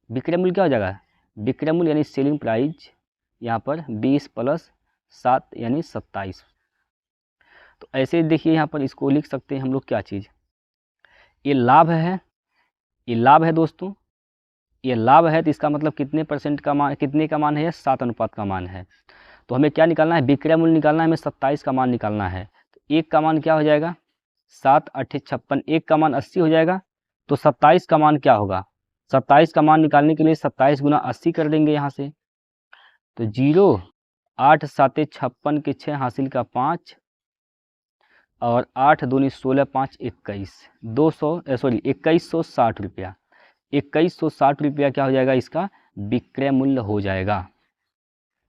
विक्रय मूल्य क्या हो जाएगा, विक्रय मूल्य यानी सेलिंग प्राइस यहाँ पर 20 + 7 यानी 27। तो ऐसे देखिए यहाँ पर इसको लिख सकते हैं हम लोग, क्या चीज़, ये लाभ है, ये लाभ है दोस्तों, ये लाभ है, तो इसका मतलब कितने % का मान, कितने का मान है, 7 अनुपात का मान है। तो हमें क्या निकालना है, विक्रय मूल्य निकालना है, हमें 27 का मान निकालना है। तो 1 का मान क्या हो जाएगा, 7 × 8 = 56, 1 का मान 80 हो जाएगा। तो 27 का मान क्या होगा, 27 का मान निकालने के लिए 27 × 80 कर देंगे यहाँ से, तो 0 8 7 56 के 6 हासिल का 5 और 8 दूनी 16 5 21, 2160 रुपया, 2160 रुपया क्या हो जाएगा, इसका विक्रय मूल्य हो जाएगा।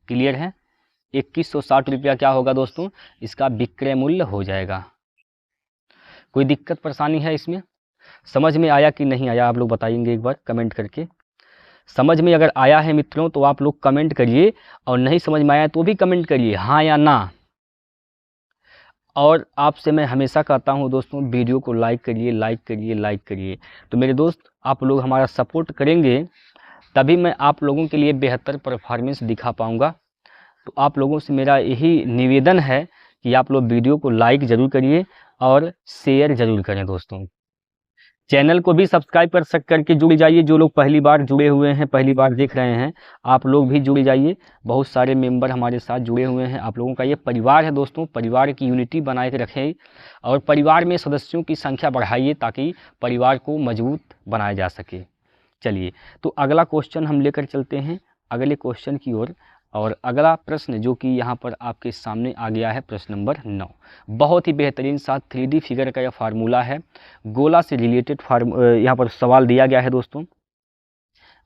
क्लियर है, 2160 रुपया क्या होगा दोस्तों, इसका विक्रय मूल्य हो जाएगा। कोई दिक्कत परेशानी है इसमें, समझ में आया कि नहीं आया, आप लोग बताएंगे एक बार कमेंट करके। समझ में अगर आया है मित्रों तो आप लोग कमेंट करिए, और नहीं समझ में आया तो भी कमेंट करिए, हाँ या ना। और आपसे मैं हमेशा कहता हूं दोस्तों, वीडियो को लाइक करिए, लाइक करिए, लाइक करिए। तो मेरे दोस्त, आप लोग हमारा सपोर्ट करेंगे तभी मैं आप लोगों के लिए बेहतर परफॉर्मेंस दिखा पाऊँगा। तो आप लोगों से मेरा यही निवेदन है कि आप लोग वीडियो को लाइक ज़रूर करिए और शेयर ज़रूर करें दोस्तों। चैनल को भी सब्सक्राइब करके जुड़ जाइए। जो लोग पहली बार जुड़े हुए हैं, पहली बार देख रहे हैं, आप लोग भी जुड़ जाइए। बहुत सारे मेंबर हमारे साथ जुड़े हुए हैं। आप लोगों का ये परिवार है दोस्तों। परिवार की यूनिटी बनाए के रखें और परिवार में सदस्यों की संख्या बढ़ाइए ताकि परिवार को मजबूत बनाया जा सके। चलिए, तो अगला क्वेश्चन हम लेकर चलते हैं अगले क्वेश्चन की ओर। और अगला प्रश्न जो कि यहाँ पर आपके सामने आ गया है, प्रश्न नंबर 9। बहुत ही बेहतरीन सा 3D फिगर का यह फार्मूला है। गोला से रिलेटेड यहाँ पर सवाल दिया गया है दोस्तों।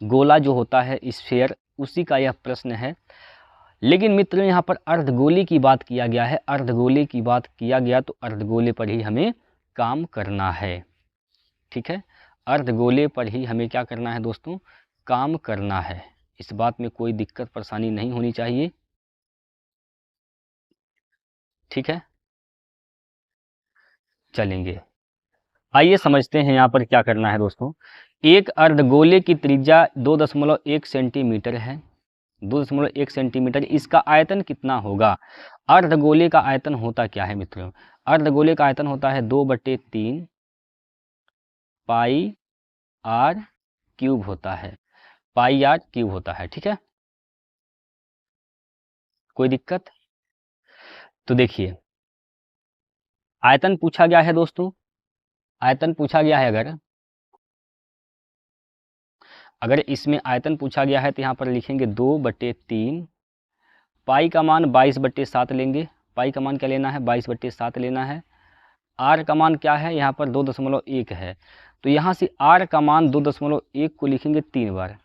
गोला जो होता है स्फीयर, उसी का यह प्रश्न है। लेकिन मित्रों यहाँ पर अर्धगोले की बात किया गया है। अर्धगोले की बात किया गया तो अर्धगोले पर ही हमें काम करना है। ठीक है, अर्धगोले पर ही हमें क्या करना है दोस्तों, काम करना है। इस बात में कोई दिक्कत परेशानी नहीं होनी चाहिए। ठीक है, चलेंगे, आइए समझते हैं यहाँ पर क्या करना है दोस्तों। एक अर्धगोले की त्रिज्या 2.1 सेंटीमीटर है। 2.1 सेंटीमीटर, इसका आयतन कितना होगा? अर्धगोले का आयतन होता क्या है मित्रों? अर्धगोले का आयतन होता है 2/3 पाई आर क्यूब होता है। पाई आर क्यूब होता है। ठीक है, कोई दिक्कत? तो देखिए, आयतन पूछा गया है दोस्तों। आयतन पूछा गया है, अगर इसमें आयतन पूछा गया है तो यहाँ पर लिखेंगे 2/3। पाई का मान 22/7 लेंगे। पाई का मान क्या लेना है? 22/7 लेना है। आर का मान क्या है? यहाँ पर 2.1 है। तो यहाँ से आर का मान 2.1 को लिखेंगे 3 बार।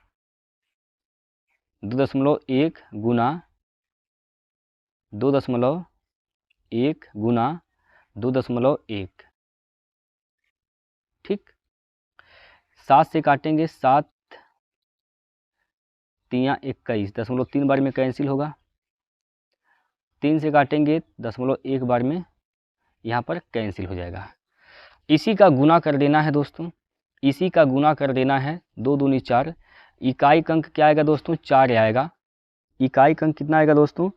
2.1 गुना 2.1 गुना 2.1। ठीक, 7 से काटेंगे, 7 3 21, 0.3 बार में कैंसिल होगा। 3 से काटेंगे 0.1 बार में यहाँ पर कैंसिल हो जाएगा। इसी का गुना कर देना है दोस्तों। इसी का गुना कर देना है। 2 दूनी 4। इकाई का अंक क्या आएगा दोस्तों? 4 आएगा। इकाई का अंक कितना आएगा दोस्तों?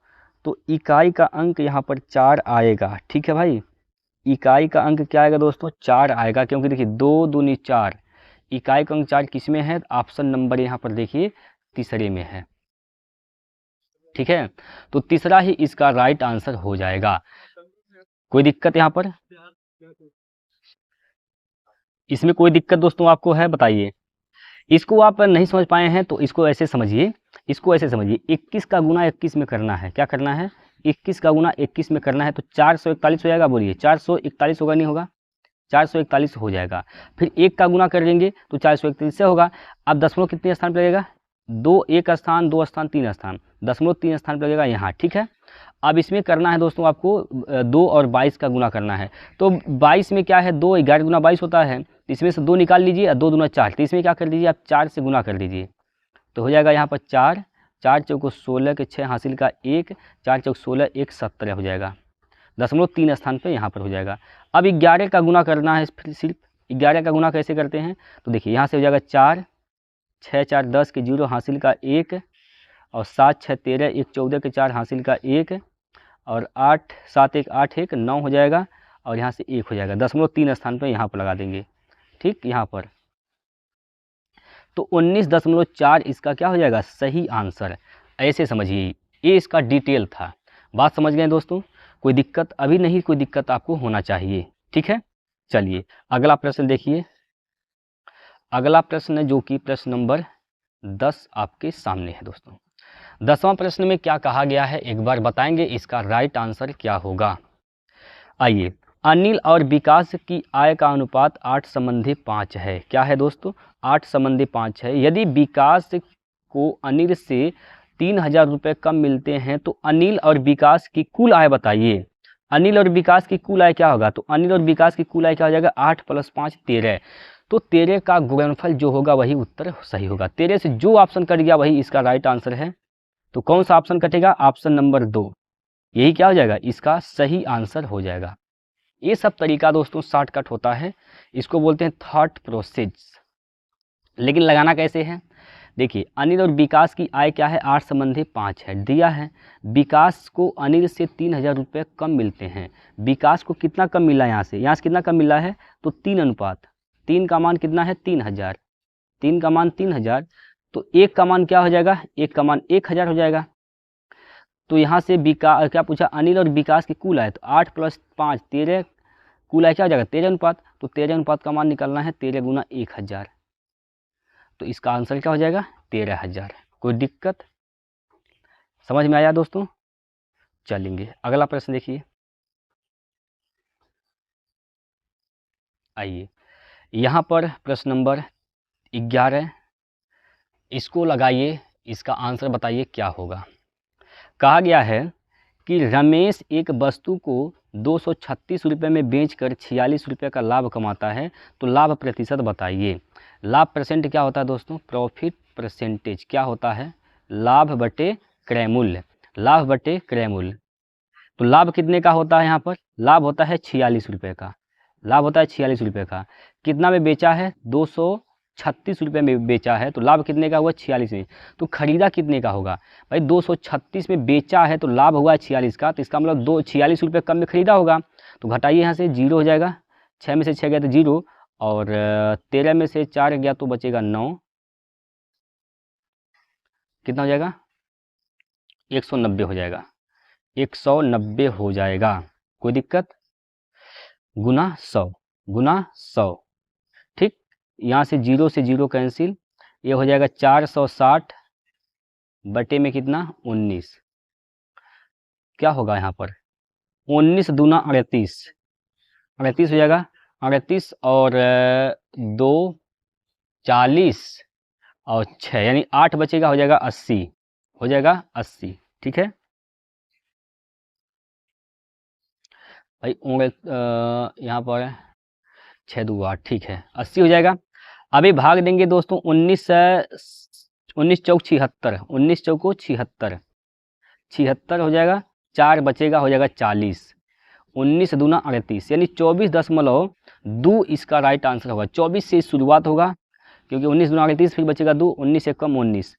तो इकाई का अंक यहाँ पर 4 आएगा। ठीक है भाई, इकाई का अंक क्या आएगा दोस्तों? 4 आएगा। क्योंकि देखिए 2 दूनी 4, इकाई का अंक 4 किस में है? ऑप्शन नंबर यहाँ पर देखिए तीसरे में है। ठीक है, तो तीसरा ही इसका राइट आंसर हो जाएगा। कोई दिक्कत यहाँ पर? इसमें कोई दिक्कत दोस्तों आपको है? बताइए। इसको आप नहीं समझ पाए हैं तो इसको ऐसे समझिए। इसको ऐसे समझिए, 21 का गुना 21 में करना है। क्या करना है? 21 का गुना 21 में करना है। तो 441 हो जाएगा। बोलिए, 441 होगा, नहीं होगा? 441 हो जाएगा। फिर 1 का गुना कर देंगे तो 441 से होगा। अब दशमलव कितने स्थान पर लगेगा? 2 1 स्थान, 2 स्थान, 3 स्थान, 0.3 स्थान पर लगेगा यहाँ। ठीक है, अब इसमें करना है दोस्तों आपको 2 और 22 का गुना करना है। तो 22 में क्या है? 2 11 गुना 22 होता है। इसमें से 2 निकाल लीजिए और 2 दूना 4। तो इसमें क्या कर दीजिए आप? 4 से गुना कर दीजिए। तो हो जाएगा यहाँ पर 4 4 चौको 16 के 6 हासिल का 1, 4 चौक 16, 1 17 हो जाएगा। 0.3 स्थान पे यहाँ पर हो जाएगा। अब 11 का गुना करना है। फिर सिर्फ 11 का गुना कैसे करते हैं? तो देखिए, यहाँ से हो जाएगा 4 6 4 10 के 0 हासिल का 1, और 7 6 13, 1 14 के 4 हासिल का 1, और 8 7 1 8 1 9 हो जाएगा, और यहाँ से 1 हो जाएगा। 0.3 स्थान पर यहाँ पर लगा देंगे। ठीक, यहाँ पर तो 19.4 इसका क्या हो जाएगा? सही आंसर। ऐसे समझिए, ये इसका डिटेल था। बात समझ गए दोस्तों? कोई दिक्कत अभी नहीं, कोई दिक्कत आपको होना चाहिए। ठीक है, चलिए अगला प्रश्न देखिए। अगला प्रश्न जो कि प्रश्न नंबर 10 आपके सामने है दोस्तों। 10वां प्रश्न में क्या कहा गया है एक बार बताएंगे, इसका राइट आंसर क्या होगा? आइए, अनिल और विकास की आय का अनुपात 8:5 है। क्या है दोस्तों? 8:5 है। यदि विकास को अनिल से 3000 रुपये कम मिलते हैं तो अनिल और विकास की कुल आय बताइए। अनिल और विकास की कुल आय क्या होगा? तो अनिल और विकास की कुल आय क्या हो जाएगा? 8 + 5 13। तो 13 का गुणनफल जो होगा वही उत्तर सही होगा। 13 से जो ऑप्शन कट गया वही इसका राइट आंसर है। तो कौन सा ऑप्शन कटेगा? ऑप्शन नंबर 2, यही क्या हो जाएगा? इसका सही आंसर हो जाएगा। ये सब तरीका दोस्तों शॉर्टकट होता है, इसको बोलते हैं थॉट प्रोसेस। लेकिन लगाना कैसे है? देखिए अनिल और विकास की आय क्या है, 8 संबंधी 5 है, दिया है। विकास को अनिल से 3,000 रुपये कम मिलते हैं। विकास को कितना कम मिला, यहाँ से कितना कम मिला है, तो 3:3 का मान कितना है, 3,000, 3 का मान 3,000, तो 1 का मान क्या हो जाएगा, 1 का मान 1,000 हो जाएगा। तो यहाँ से विकास क्या पूछा, अनिल और विकास की कुल आय, तो 8 + 5 13, कुल आय क्या हो जाएगा, 13 अनुपात, तो 13 अनुपात का मान निकालना है, 13 × 1,000, तो इसका आंसर क्या हो जाएगा, 13,000। कोई दिक्कत, समझ में आया दोस्तों? चलेंगे अगला प्रश्न देखिए। आइए यहाँ पर प्रश्न नंबर 11, इसको लगाइए, इसका आंसर बताइए क्या होगा। कहा गया है कि रमेश एक वस्तु को 236 रुपये में बेचकर 46 रुपये का लाभ कमाता है, तो लाभ प्रतिशत बताइए। लाभ परसेंट क्या होता है दोस्तों, प्रॉफिट परसेंटेज क्या होता है, लाभ बटे क्रय मूल्य, लाभ बटे क्रय मूल्य। तो लाभ कितने का होता है, यहाँ पर लाभ होता है 46 रुपये का, लाभ होता है 46 रुपये का। कितना में बेचा है, 236 रुपये में बेचा है, तो लाभ कितने का हुआ, 46 में। तो खरीदा कितने का होगा भाई, 236 में बेचा है तो लाभ हुआ 46 का, तो इसका मतलब 46 रुपये कम में खरीदा होगा। तो घटाइए यहाँ से, 0 हो जाएगा, 6 में से 6 गया तो 0, और 13 में से 4 गया तो बचेगा 9, कितना हो जाएगा, 190 हो जाएगा, 190 हो जाएगा। कोई दिक्कत, गुना 100, ठीक। यहाँ से 0 से 0 कैंसिल, ये हो जाएगा 460 बटे में कितना, 19, क्या होगा यहाँ पर, 19 दूना 38, 38 हो जाएगा, 38 और 2 40 और 6 यानी 8 बचेगा, हो जाएगा 80, हो जाएगा 80, ठीक है भाई। यहाँ पर 6 2 8, ठीक है, 80 हो जाएगा। अभी भाग देंगे दोस्तों, 19 चौक 76, 19 चौको 76, 76 हो जाएगा, 4 बचेगा, हो जाएगा 40, 19 दूना 38 यानी 24.2 इसका राइट आंसर होगा। 24 से शुरुआत होगा, क्योंकि 19 दूना 38, फिर बचेगा 2, 19 से कम 19,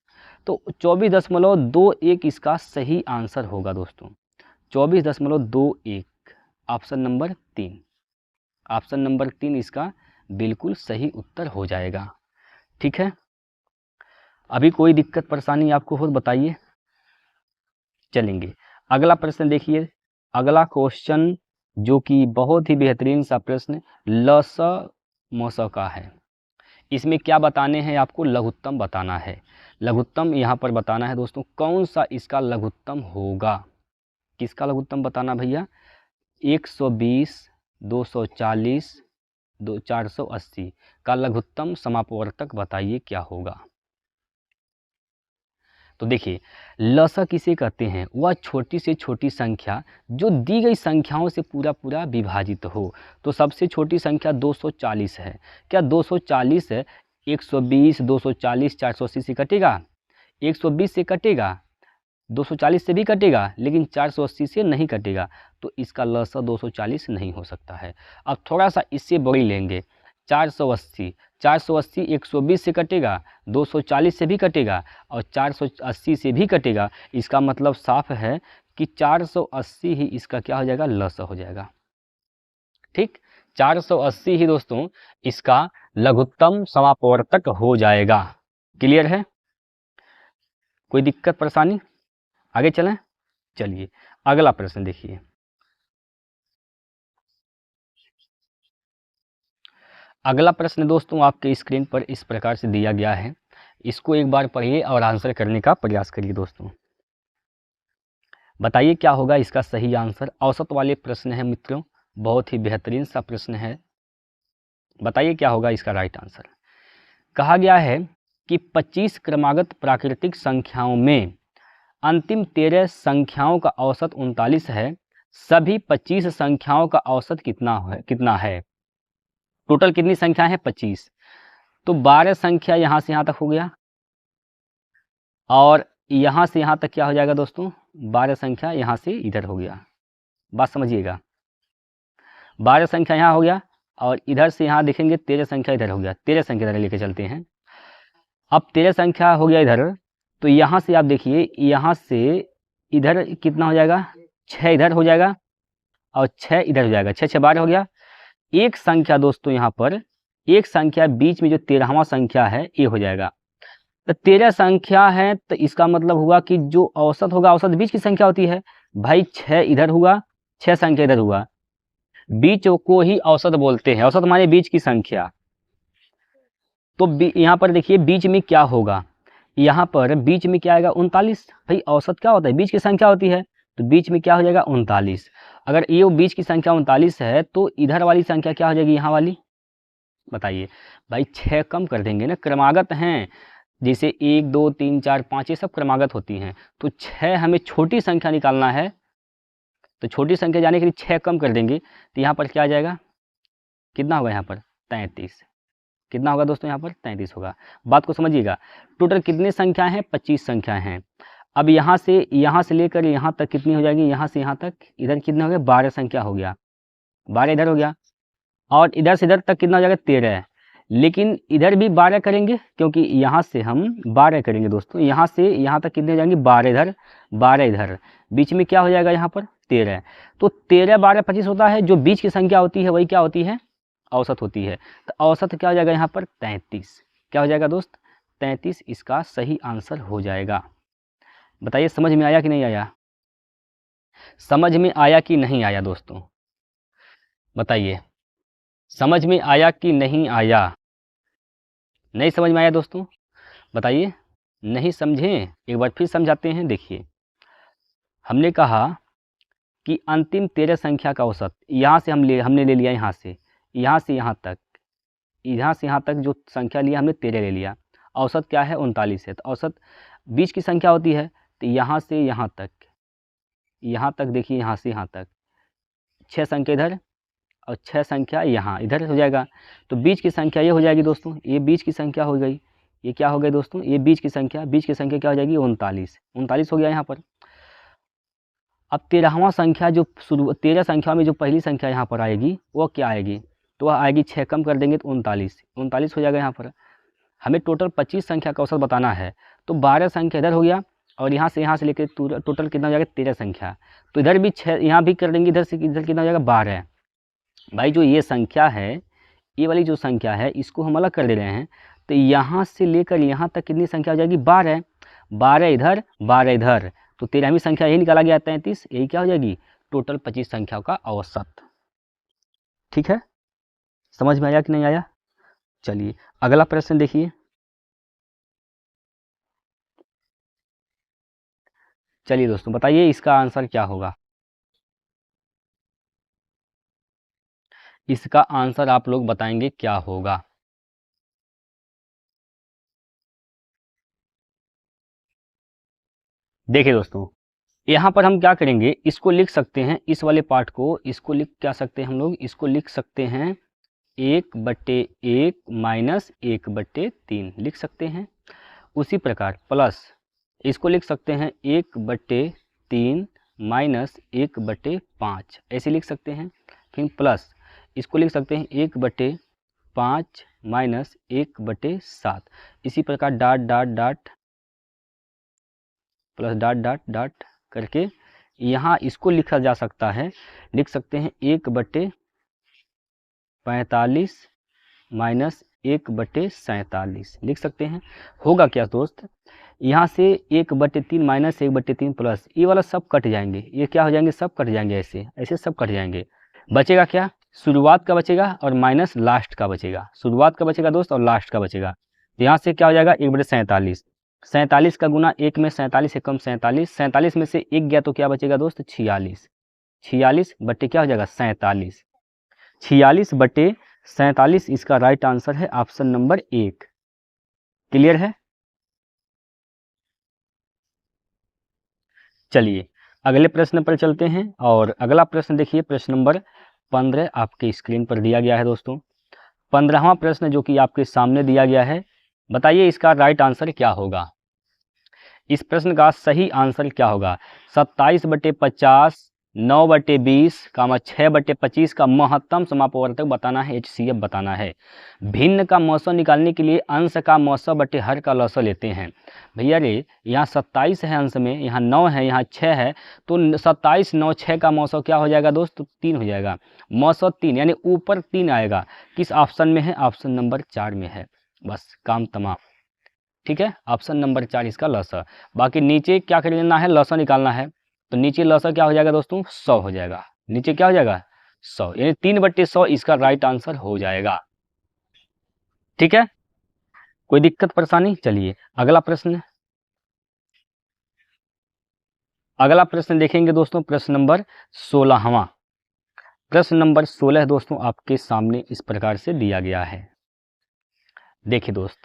तो 24.21 इसका सही आंसर होगा दोस्तों, 24.21, ऑप्शन नंबर 3, ऑप्शन नंबर 3 इसका बिल्कुल सही उत्तर हो जाएगा, ठीक है। अभी कोई दिक्कत परेशानी आपको हो बताइए। चलेंगे अगला प्रश्न देखिए। अगला क्वेश्चन जो कि बहुत ही बेहतरीन सा प्रश्न लस मस का है। इसमें क्या बताने हैं आपको, लघुत्तम बताना है। लघुत्तम यहाँ पर बताना है दोस्तों, कौन सा इसका लघुत्तम होगा, किसका लघुत्तम बताना भैया, 120, 240, 480 का लघुत्तम समापवर्तक बताइए क्या होगा। तो देखिए लसा किसे कहते हैं, वह छोटी से छोटी संख्या जो दी गई संख्याओं से पूरा पूरा विभाजित हो। तो सबसे छोटी संख्या 240 है, क्या 240 है, 120, 240, 480 से कटेगा, 120 से कटेगा, 240 से भी कटेगा, लेकिन 480 से नहीं कटेगा, तो इसका लसा 240 नहीं हो सकता है। अब थोड़ा सा इससे बड़ी लेंगे, 480, 480 120 से कटेगा, 240 से भी कटेगा और 480 से भी कटेगा। इसका मतलब साफ है कि 480 ही इसका क्या हो जाएगा, लसा हो जाएगा, ठीक। 480 ही दोस्तों इसका लघुत्तम समापवर्तक हो जाएगा। क्लियर है, कोई दिक्कत परेशानी, आगे चलें। चलिए अगला प्रश्न देखिए। अगला प्रश्न दोस्तों आपके स्क्रीन पर इस प्रकार से दिया गया है, इसको एक बार पढ़िए और आंसर करने का प्रयास करिए दोस्तों। बताइए क्या होगा इसका सही आंसर। औसत वाले प्रश्न है मित्रों, बहुत ही बेहतरीन सा प्रश्न है। बताइए क्या होगा इसका राइट आंसर। कहा गया है कि 25 क्रमागत प्राकृतिक संख्याओं में अंतिम 13 संख्याओं का औसत 39 है। सभी 25 संख्याओं का औसत कितना है। टोटल कितनी संख्या है, 25। तो 12 संख्या यहाँ से यहाँ तक हो गया और यहाँ से यहाँ तक क्या हो जाएगा दोस्तों, 12 संख्या यहाँ से इधर हो गया। बात समझिएगा, 12 संख्या यहाँ हो गया और इधर से यहाँ देखेंगे 13 संख्या इधर हो गया। 13 संख्या इधर लेके चलते हैं अब 13 संख्या हो गया इधर, तो यहाँ से आप देखिए, यहाँ से इधर कितना हो जाएगा, 6 इधर हो जाएगा और 6 इधर हो जाएगा, 6 6 12 हो गया। एक संख्या दोस्तों यहाँ पर, एक संख्या बीच में जो 13वां संख्या है ये हो जाएगा। तो 13 संख्या है तो इसका मतलब हुआ कि जो औसत होगा, औसत बीच की संख्या होती है भाई, 6 इधर हुआ, 6 संख्या इधर हुआ, बीच को ही औसत बोलते हैं। औसत माने बीच की संख्या। तो यहाँ पर देखिए बीच में क्या होगा, यहाँ पर बीच में क्या आएगा, 39। भाई औसत क्या होता है, बीच की संख्या होती है, तो बीच में क्या हो जाएगा, 39। अगर ये बीच की संख्या 39 है तो इधर वाली संख्या क्या हो जाएगी, यहाँ वाली, बताइए भाई। 6 कम कर देंगे ना, क्रमागत हैं, जैसे 1 2 3 4 5 ये सब क्रमागत होती हैं। तो 6 हमें छोटी संख्या निकालना है, तो छोटी संख्या जाने के लिए 6 कम कर देंगे, तो यहाँ पर क्या आ जाएगा, कितना होगा यहाँ पर, 33। कितना होगा दोस्तों, यहाँ पर 33 होगा। बात को समझिएगा। टोटल कितने संख्या हैं, 25 संख्या हैं। अब यहाँ से लेकर यहाँ तक कितनी हो जाएगी, यहाँ से यहाँ तक इधर कितना हो गया, 12 संख्या हो गया, 12 इधर हो गया, और इधर से इधर तक कितना हो जाएगा, 13। लेकिन इधर भी 12 करेंगे, क्योंकि यहाँ से हम 12 करेंगे दोस्तों, यहाँ से यहाँ तक कितने हो जाएंगे, 12 इधर 12 इधर, बीच में क्या हो जाएगा यहाँ पर 13। तो 13 12 25 होता है। जो बीच की संख्या होती है वही क्या होती है, औसत होती है। तो औसत क्या हो जाएगा यहाँ पर, 33। क्या हो जाएगा दोस्त, 33 इसका सही आंसर हो जाएगा। बताइए समझ में आया कि नहीं आया, समझ में आया कि नहीं आया दोस्तों, बताइए समझ में आया कि नहीं आया। नहीं समझ में आया दोस्तों, बताइए। नहीं समझे, एक बार फिर समझाते हैं। देखिए हमने कहा कि अंतिम 13 संख्या का औसत यहाँ से हमने ले लिया, यहाँ से यहाँ तक, यहाँ से यहाँ तक जो संख्या लिया हमने 13 ले लिया। औसत क्या है, 39 है। तो औसत बीच की संख्या होती है, तो यहाँ से यहाँ तक देखिए, यहाँ से यहाँ तक 6 संख्या इधर और 6 संख्या यहाँ इधर हो जाएगा। तो बीच की संख्या ये हो जाएगी दोस्तों, ये बीच की संख्या हो गई। ये क्या हो गई दोस्तों, ये बीच की संख्या क्या हो जाएगी, 39 हो गया यहाँ पर। अब 13वां संख्या जो 13 संख्या में जो पहली संख्या यहाँ पर आएगी वो क्या आएगी, तो वह आएगी 6 कम कर देंगे तो 39 हो जाएगा यहाँ पर। हमें टोटल 25 संख्या का औसत बताना है, तो 12 संख्या इधर हो गया, और यहाँ से लेकर टोटल कितना हो जाएगा, 13 संख्या। तो इधर भी 6 यहाँ भी कर देंगे, इधर से इधर कितना हो जाएगा, 12। भाई जो ये संख्या है, ये वाली जो संख्या है इसको हम अलग कर दे रहे हैं, तो यहाँ से लेकर यहाँ तक कितनी संख्या हो जाएगी, 12। 12 इधर 12 इधर, तो 13वीं संख्या यही निकाला गया, 33। यही क्या हो जाएगी, टोटल 25 संख्याओं का औसत। ठीक है, समझ में आया कि नहीं आया। चलिए अगला प्रश्न देखिए। चलिए दोस्तों बताइए इसका आंसर क्या होगा। इसका आंसर आप लोग बताएंगे क्या होगा। देखिए दोस्तों, यहाँ पर हम क्या करेंगे, इसको लिख सकते हैं, इस वाले पार्ट को, इसको लिख क्या सकते हैं हम लोग, इसको लिख सकते हैं 1/1 माइनस 1/3 लिख सकते हैं। उसी प्रकार प्लस इसको लिख सकते हैं 1/3 माइनस 1/5 ऐसे लिख सकते हैं। फिर प्लस इसको लिख सकते हैं 1/5 माइनस 1/7। इसी प्रकार dot dot dot plus dot dot dot करके यहाँ इसको लिखा जा सकता है, लिख सकते हैं 1/45 माइनस 1/47 लिख सकते हैं। होगा क्या दोस्त, यहाँ से 1/3 माइनस 1/3 प्लस ये वाला सब कट जाएंगे, ये क्या हो जाएंगे, सब कट जाएंगे, ऐसे सब कट जाएंगे। बचेगा क्या, शुरुआत का बचेगा और माइनस लास्ट का बचेगा। शुरुआत का बचेगा दोस्त और लास्ट का बचेगा। तो यहाँ से क्या हो जाएगा, 1/47। 47 का गुना 1 में 47 एकम 47, 47 में से 1 गया तो क्या बचेगा दोस्त, 46। 46 बटे क्या हो जाएगा, 47। 46/47 इसका राइट आंसर है ऑप्शन नंबर 1। क्लियर है। चलिए अगले प्रश्न पर चलते हैं, और अगला प्रश्न देखिए, प्रश्न नंबर 15 आपके स्क्रीन पर दिया गया है दोस्तों। 15वां प्रश्न जो कि आपके सामने दिया गया है, बताइए इसका राइट आंसर क्या होगा। इस प्रश्न का सही आंसर क्या होगा, 27/50 9/20, 6/25 का महत्तम समापवर्तक बताना है, HCF बताना है। भिन्न का मौसम निकालने के लिए अंश का मौसम बटे हर का लौसम लेते हैं। भैया रे यहाँ 27 है अंश में, यहाँ 9 है, यहाँ 6 है, तो 27, 9, 6 का मौसम क्या हो जाएगा दोस्त? तो 3 हो जाएगा। मौसम 3 यानी ऊपर 3 आएगा। किस ऑप्शन में है? ऑप्शन नंबर 4 में है। बस काम तमाम। ठीक है, ऑप्शन नंबर 4 इसका लौसम। बाकी नीचे क्या कर लेना है? लौसम निकालना है। तो नीचे लौसम क्या हो जाएगा दोस्तों? 100 हो जाएगा। नीचे क्या हो जाएगा? 100, यानी 3/100 इसका राइट आंसर हो जाएगा। ठीक है, कोई दिक्कत परेशानी? चलिए अगला प्रश्न। अगला प्रश्न देखेंगे दोस्तों, प्रश्न नंबर 16वां। प्रश्न नंबर 16 दोस्तों आपके सामने इस प्रकार से दिया गया है। देखिए दोस्त,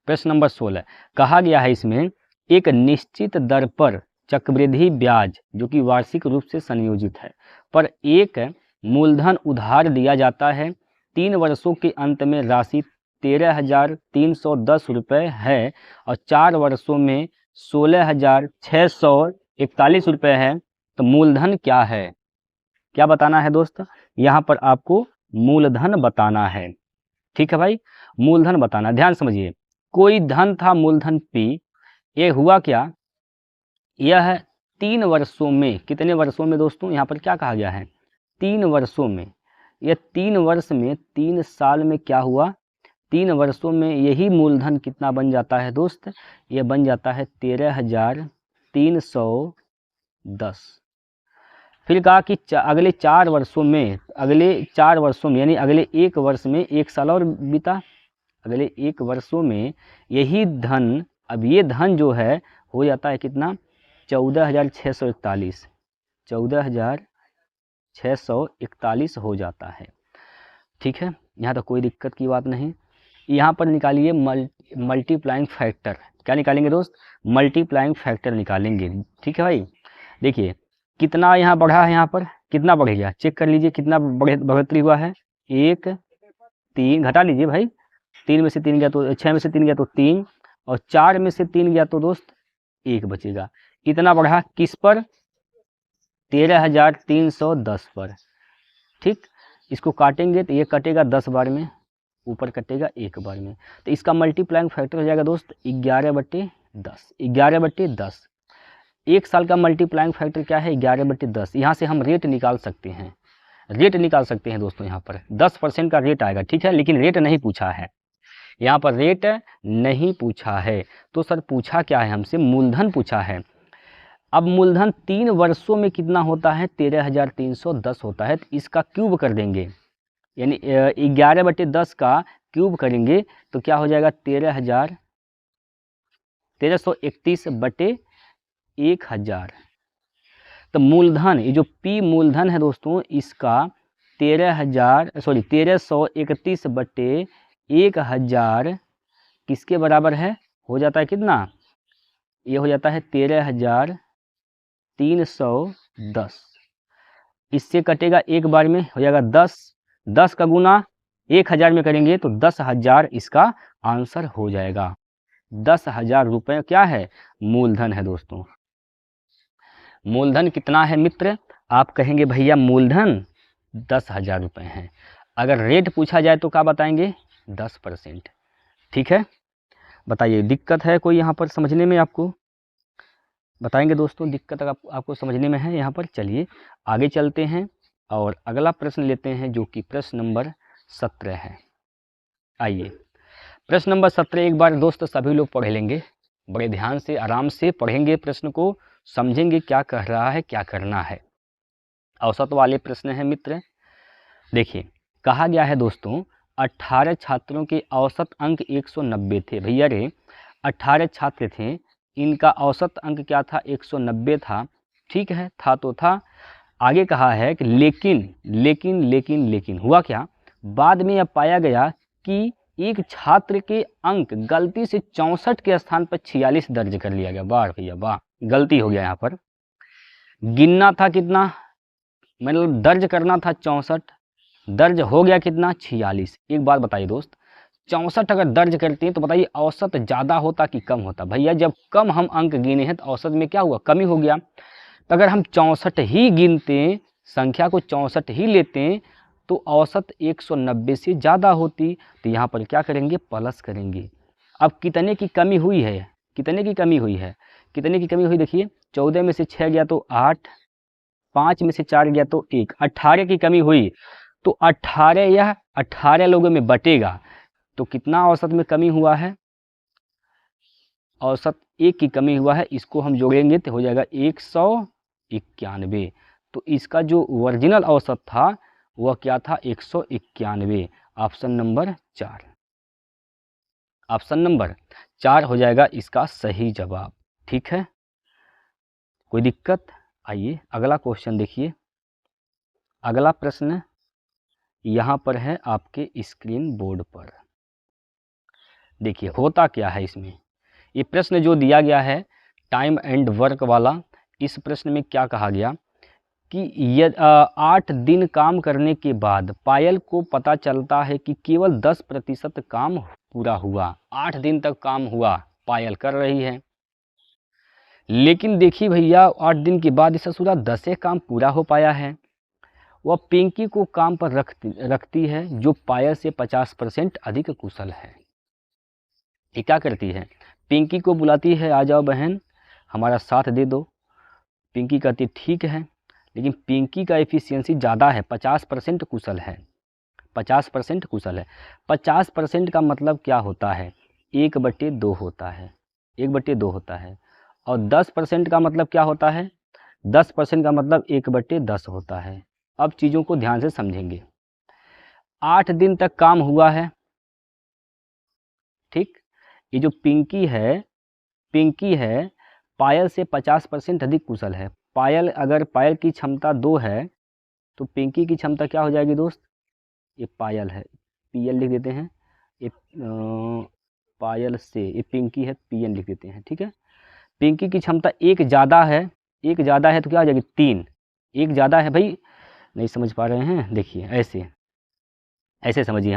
प्रश्न नंबर 16 कहा गया है इसमें, एक निश्चित दर पर चक्रवृद्धि ब्याज जो कि वार्षिक रूप से संयोजित है पर एक मूलधन उधार दिया जाता है। 3 वर्षों के अंत में राशि 13,310 रुपये है और 4 वर्षों में 16,641 रुपये है। तो मूलधन क्या है? क्या बताना है दोस्त? यहाँ पर आपको मूलधन बताना है। ठीक है भाई, मूलधन बताना। ध्यान समझिए, कोई धन था मूलधन P, ये हुआ क्या? यह 3 वर्षों में, कितने वर्षों में दोस्तों? यहाँ पर क्या कहा गया है? 3 वर्षों में। यह 3 वर्ष में, 3 साल में क्या हुआ? 3 वर्षों में यही मूलधन कितना बन जाता है दोस्त? यह बन जाता है 13,310। फिर कहा कि अगले 4 वर्षों में, यानी अगले 1 वर्ष में 1 साल और बीता। अगले 1 वर्षों में यही धन, अब ये धन जो है हो जाता है कितना? 14,641। 14,641 हो जाता है। ठीक है, यहाँ तक कोई दिक्कत की बात नहीं। यहाँ पर निकालिए मल्टीप्लाइंग फैक्टर। क्या निकालेंगे दोस्त? मल्टीप्लाइंग फैक्टर निकालेंगे। ठीक है भाई, देखिए कितना यहाँ बढ़ा है, यहाँ पर कितना बढ़ेगा चेक कर लीजिए, कितना बढ़ोतरी हुआ है? 1, 3 घटा लीजिए भाई, 3 में से 3 गया तो 6 में से 3 गया तो 3 और 4 में से 3 गया तो दोस्त 1 बचेगा। इतना बढ़ा किस पर? 13,310 पर। ठीक, इसको काटेंगे तो ये कटेगा 10 बार में, ऊपर कटेगा 1 बार में। तो इसका मल्टीप्लाइंग फैक्टर हो जाएगा दोस्त 11/10। 11/10। 1 साल का मल्टीप्लाइंग फैक्टर क्या है? 11/10। यहाँ से हम रेट निकाल सकते हैं, रेट निकाल सकते हैं दोस्तों। यहाँ पर 10% का रेट आएगा। ठीक है, लेकिन रेट नहीं पूछा है, यहाँ पर रेट नहीं पूछा है। तो सर पूछा क्या है हमसे? मूलधन पूछा है। अब मूलधन 3 वर्षों में कितना होता है? 13,310 होता है। तो इसका क्यूब कर देंगे, यानी 11/10 का क्यूब करेंगे तो क्या हो जाएगा? 13,131/1000। तो मूलधन, ये जो P मूलधन है दोस्तों, इसका 13,131/1000 किसके बराबर है? हो जाता है कितना? ये हो जाता है 13,310। इससे कटेगा 1 बार में, हो जाएगा 10। 10 का गुना 1000 में करेंगे तो 10,000 इसका आंसर हो जाएगा। 10,000 रुपये क्या है? मूलधन है दोस्तों। मूलधन कितना है मित्र? आप कहेंगे भैया मूलधन 10,000 रुपये हैं। अगर रेट पूछा जाए तो क्या बताएंगे? 10%। ठीक है, बताइए दिक्कत है कोई यहाँ पर समझने में? आपको बताएंगे दोस्तों, दिक्कत अगर आपको समझने में है यहाँ पर। चलिए आगे चलते हैं और अगला प्रश्न लेते हैं जो कि प्रश्न नंबर 17 है। आइए प्रश्न नंबर 17 एक बार दोस्त सभी लोग पढ़ लेंगे, बड़े ध्यान से आराम से पढ़ेंगे, प्रश्न को समझेंगे क्या कह रहा है, क्या करना है। औसत वाले प्रश्न है मित्र। देखिए कहा गया है दोस्तों 18 छात्रों के औसत अंक 190 थे। भैया रे 18 छात्र थे, इनका औसत अंक क्या था? 190 था। ठीक है, था तो था। आगे कहा है कि लेकिन हुआ क्या? बाद में यह पाया गया कि एक छात्र के अंक गलती से 64 के स्थान पर 46 दर्ज कर लिया गया। वाह भैया वाह, गलती हो गया यहाँ पर। गिनना था कितना, मतलब दर्ज करना था 64, दर्ज हो गया कितना? 46। एक बात बताइए दोस्त, 64 अगर दर्ज करते हैं तो बताइए औसत ज़्यादा होता कि कम होता? भैया जब कम हम अंक गिने हैं तो औसत में क्या हुआ? कमी हो गया। तो अगर हम 64 ही गिनते, संख्या को 64 ही लेते तो औसत 190 से ज़्यादा होती। तो यहाँ पर क्या करेंगे, प्लस करेंगे। अब कितने की कमी हुई है, कितने की कमी हुई है, कितने की कमी हुई देखिए, 14 में से 6 गया तो 8, 5 में से 4 गया तो 1, 18 की कमी हुई। तो 18 यह 18 लोगों में बटेगा तो कितना औसत में कमी हुआ है, औसत 1 की कमी हुआ है। इसको हम जोड़ेंगे तो हो जाएगा 191। तो इसका जो ओरिजिनल औसत था वह क्या था, 191। ऑप्शन नंबर 4, ऑप्शन नंबर 4 हो जाएगा इसका सही जवाब। ठीक है, कोई दिक्कत? आइए अगला क्वेश्चन देखिए। अगला प्रश्न यहाँ पर है आपके स्क्रीन बोर्ड पर। देखिए होता क्या है इसमें, ये प्रश्न जो दिया गया है टाइम एंड वर्क वाला, इस प्रश्न में क्या कहा गया कि 8 दिन काम करने के बाद पायल को पता चलता है कि केवल 10% काम पूरा हुआ। 8 दिन तक काम हुआ, पायल कर रही है, लेकिन देखिए भैया 8 दिन के बाद इसका पूरा 10 काम पूरा हो पाया है। वह पिंकी को काम पर रखती है जो पायल से 50% अधिक कुशल है। ये क्या करती है, पिंकी को बुलाती है, आ जाओ बहन हमारा साथ दे दो। पिंकी कहती ठीक है, लेकिन पिंकी का एफिशिएंसी ज़्यादा है, 50% कुशल है, 50% कुशल है। 50% का मतलब क्या होता है, 1/2 होता है, 1/2 होता है। और 10% का मतलब क्या होता है, 10% का मतलब 1/10 होता है। अब चीज़ों को ध्यान से समझेंगे। 8 दिन तक काम हुआ है, ठीक। ये जो पिंकी है पायल से 50% अधिक कुशल है। पायल, अगर पायल की क्षमता 2 है तो पिंकी की क्षमता क्या हो जाएगी दोस्त, ये पायल है, PL लिख देते हैं, ये पायल से, ये पिंकी है, PN लिख देते हैं, ठीक है। पिंकी की क्षमता 1 ज़्यादा है, 1 ज़्यादा है तो क्या हो जाएगी 3, 1 ज़्यादा है भाई, नहीं समझ पा रहे हैं, देखिए ऐसे ऐसे समझिए,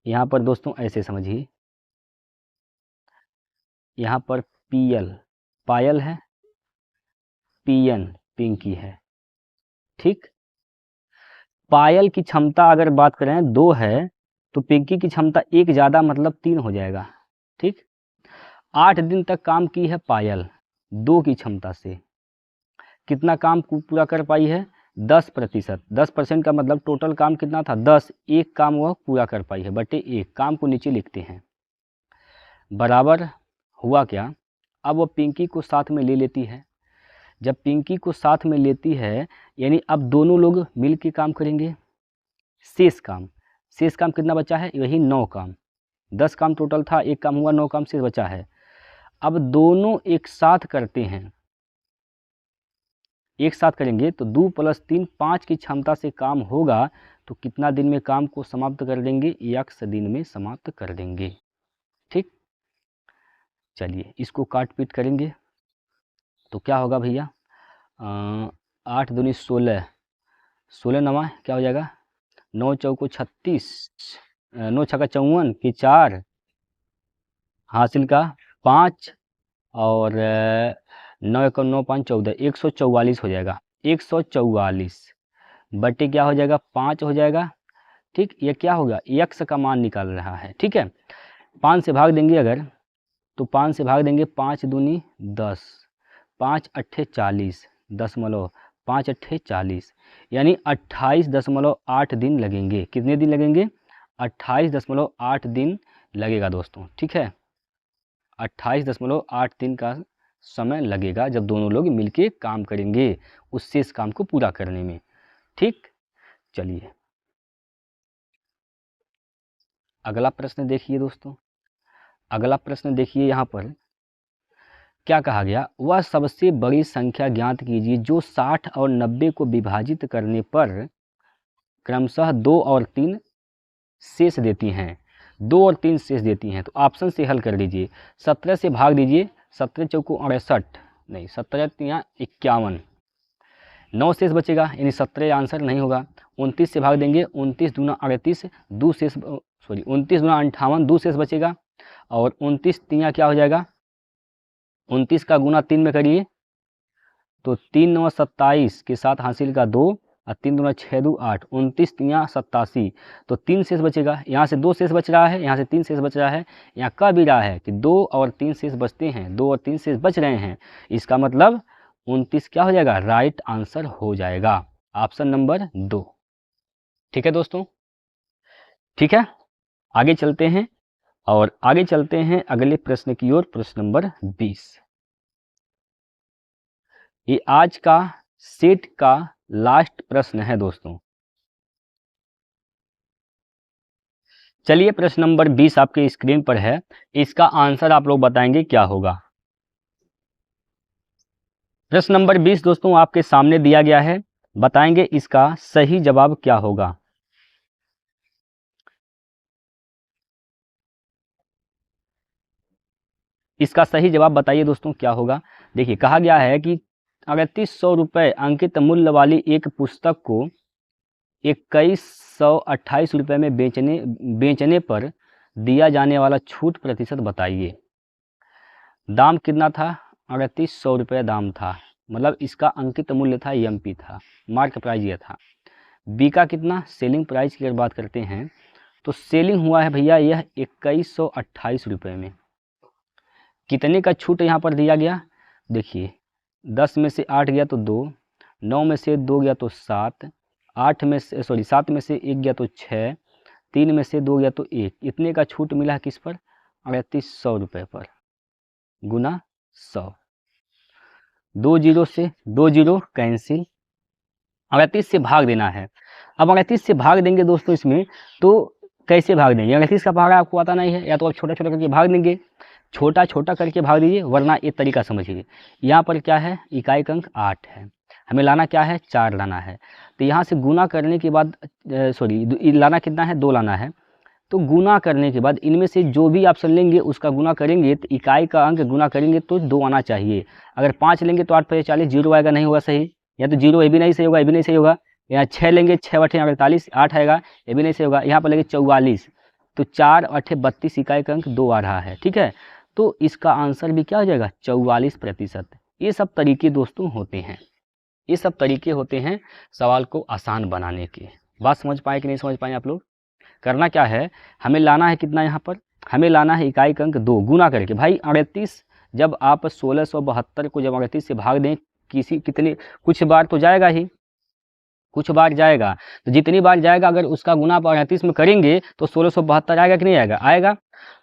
यहाँ पर दोस्तों ऐसे समझिए, यहाँ पर PL पायल है, PN पिंकी है, ठीक। पायल की क्षमता अगर बात करें 2 है तो पिंकी की क्षमता 1 ज़्यादा मतलब 3 हो जाएगा, ठीक। 8 दिन तक काम की है पायल 2 की क्षमता से, कितना काम पूरा कर पाई है, 10%। 10% का मतलब टोटल काम कितना था 10, एक काम वह पूरा कर पाई है, बटे 1, काम को नीचे लिखते हैं, बराबर हुआ क्या। अब वह पिंकी को साथ में ले लेती है, जब पिंकी को साथ में लेती है यानी अब दोनों लोग मिल के काम करेंगे। शेष काम कितना बचा है, वही 9 काम, 10 काम टोटल था, एक काम हुआ, 9 काम शेष बचा है। अब दोनों एक साथ करते हैं, एक साथ करेंगे तो 2 + 3 5 की क्षमता से काम होगा। तो कितना दिन में काम को समाप्त कर देंगे, 1 दिन में समाप्त कर देंगे, ठीक। चलिए इसको काट पीट करेंगे तो क्या होगा भैया, 8 दूनी 16, 16 नवा क्या हो जाएगा, 9 चौको 36, 9 छक्का 54 की 4 हासिल का 5 और 9 1 9 5 14, 144 हो जाएगा। 144 बटे क्या हो जाएगा, 5 हो जाएगा, ठीक। ये क्या होगा, x का मान निकाल रहा है, ठीक है। 5 से भाग देंगे अगर, तो 5 से भाग देंगे, 5 दूनी 10, 5 अट्ठे 40, 5 अट्ठे 40, यानी 28.8 दिन लगेंगे। कितने दिन लगेंगे, 28.8 दिन लगेगा दोस्तों, ठीक है। 28.8 दिन का समय लगेगा जब दोनों लोग मिलके काम करेंगे उस शेष काम को पूरा करने में, ठीक। चलिए अगला प्रश्न देखिए दोस्तों, अगला प्रश्न देखिए, यहाँ पर क्या कहा गया, वह सबसे बड़ी संख्या ज्ञात कीजिए जो 60 और 90 को विभाजित करने पर क्रमशः 2 और 3 शेष देती हैं, 2 और 3 शेष देती हैं। तो ऑप्शन से हल कर दीजिए, 17 से भाग दीजिए, 17 चौको 68, नहीं 17 यहाँ 51, 9 शेष बचेगा, यानी 17 आंसर नहीं होगा। 29 से भाग देंगे, 29 दूना 38, 2 शेष, सॉरी 29 दूना 58, 2 शेष बचेगा। और 29 3 क्या हो जाएगा, 29 का गुना 3 में करिए, तो 3 9 27 के साथ हासिल का 2 और 3 दूना 6 2 8, 29 3 87, तो 3 शेष बचेगा। यहाँ से 2 शेष बच रहा है, यहाँ से 3 शेष बच रहा है। यहाँ कह भी रहा है कि 2 और 3 शेष बचते हैं, 2 और 3 शेष बच रहे हैं, इसका मतलब 29 क्या हो जाएगा, राइट आंसर हो जाएगा, ऑप्शन नंबर 2। ठीक है दोस्तों, ठीक है, आगे चलते हैं और आगे चलते हैं अगले प्रश्न की ओर, प्रश्न नंबर 20। ये आज का सेट का लास्ट प्रश्न है दोस्तों। चलिए प्रश्न नंबर 20 आपके स्क्रीन पर है, इसका आंसर आप लोग बताएंगे क्या होगा। प्रश्न नंबर 20 दोस्तों आपके सामने दिया गया है, बताएंगे इसका सही जवाब क्या होगा। इसका सही जवाब बताइए दोस्तों क्या होगा। देखिए कहा गया है कि 3800 रुपये अंकित मूल्य वाली एक पुस्तक को 2128 रुपये में बेचने पर दिया जाने वाला छूट प्रतिशत बताइए। दाम कितना था, 3800 रुपये दाम था, मतलब इसका अंकित मूल्य था, एमपी था, मार्क प्राइस ये था। बी का कितना, सेलिंग प्राइस की अगर बात करते हैं तो सेलिंग हुआ है भैया यह 2128 रुपये में। कितने का छूट यहाँ पर दिया गया, देखिए 10 में से 8 गया तो 2, 9 में से 2 गया तो 7, 7 में से 1 गया तो 6, 3 में से 2 गया तो 1, इतने का छूट मिला है किस पर, 3800 रुपये पर, गुना 100, 2 जीरो से 2 जीरो कैंसिल, 38 से भाग देना है। अब 38 से भाग देंगे दोस्तों इसमें, तो कैसे भाग देंगे, 38 का भाग आपको आता नहीं है, या तो आप छोटा छोटा करके भाग देंगे, छोटा छोटा करके भाग दीजिए, वरना एक तरीका समझिए। यहाँ पर क्या है, इकाई का अंक 8 है, हमें लाना क्या है, 4 लाना है। तो यहाँ से गुना करने के बाद लाना कितना है, 2 लाना है। तो गुना करने के बाद इनमें से जो भी ऑप्शन लेंगे उसका गुना करेंगे, तो इकाई का अंक गुना करेंगे तो 2 आना चाहिए। अगर 5 लेंगे तो 8 5 40, 0 आएगा, नहीं होगा सही, या तो 0 ये भी नहीं सही होगा, ये भी नहीं सही होगा। यहाँ 6 लेंगे, 6 8 48, 8 आएगा, ये भी नहीं सही होगा। यहाँ पर लेंगे 44, तो 4 8 32, इकाई का अंक 2 आ रहा है, ठीक है। तो इसका आंसर भी क्या हो जाएगा, 44%। ये सब तरीके दोस्तों होते हैं, ये सब तरीके होते हैं सवाल को आसान बनाने के। बात समझ पाए कि नहीं समझ पाए आप लोग। करना क्या है, हमें लाना है कितना, यहाँ पर हमें लाना है इकाई का अंक 2 गुना करके। भाई 38 जब आप 1672 को जब 38 से भाग दें, कितने कुछ बार तो जाएगा ही, कुछ बार जाएगा, तो जितनी बार जाएगा अगर उसका गुना आप 38 में करेंगे तो 1672 आएगा कि नहीं आएगा, आएगा।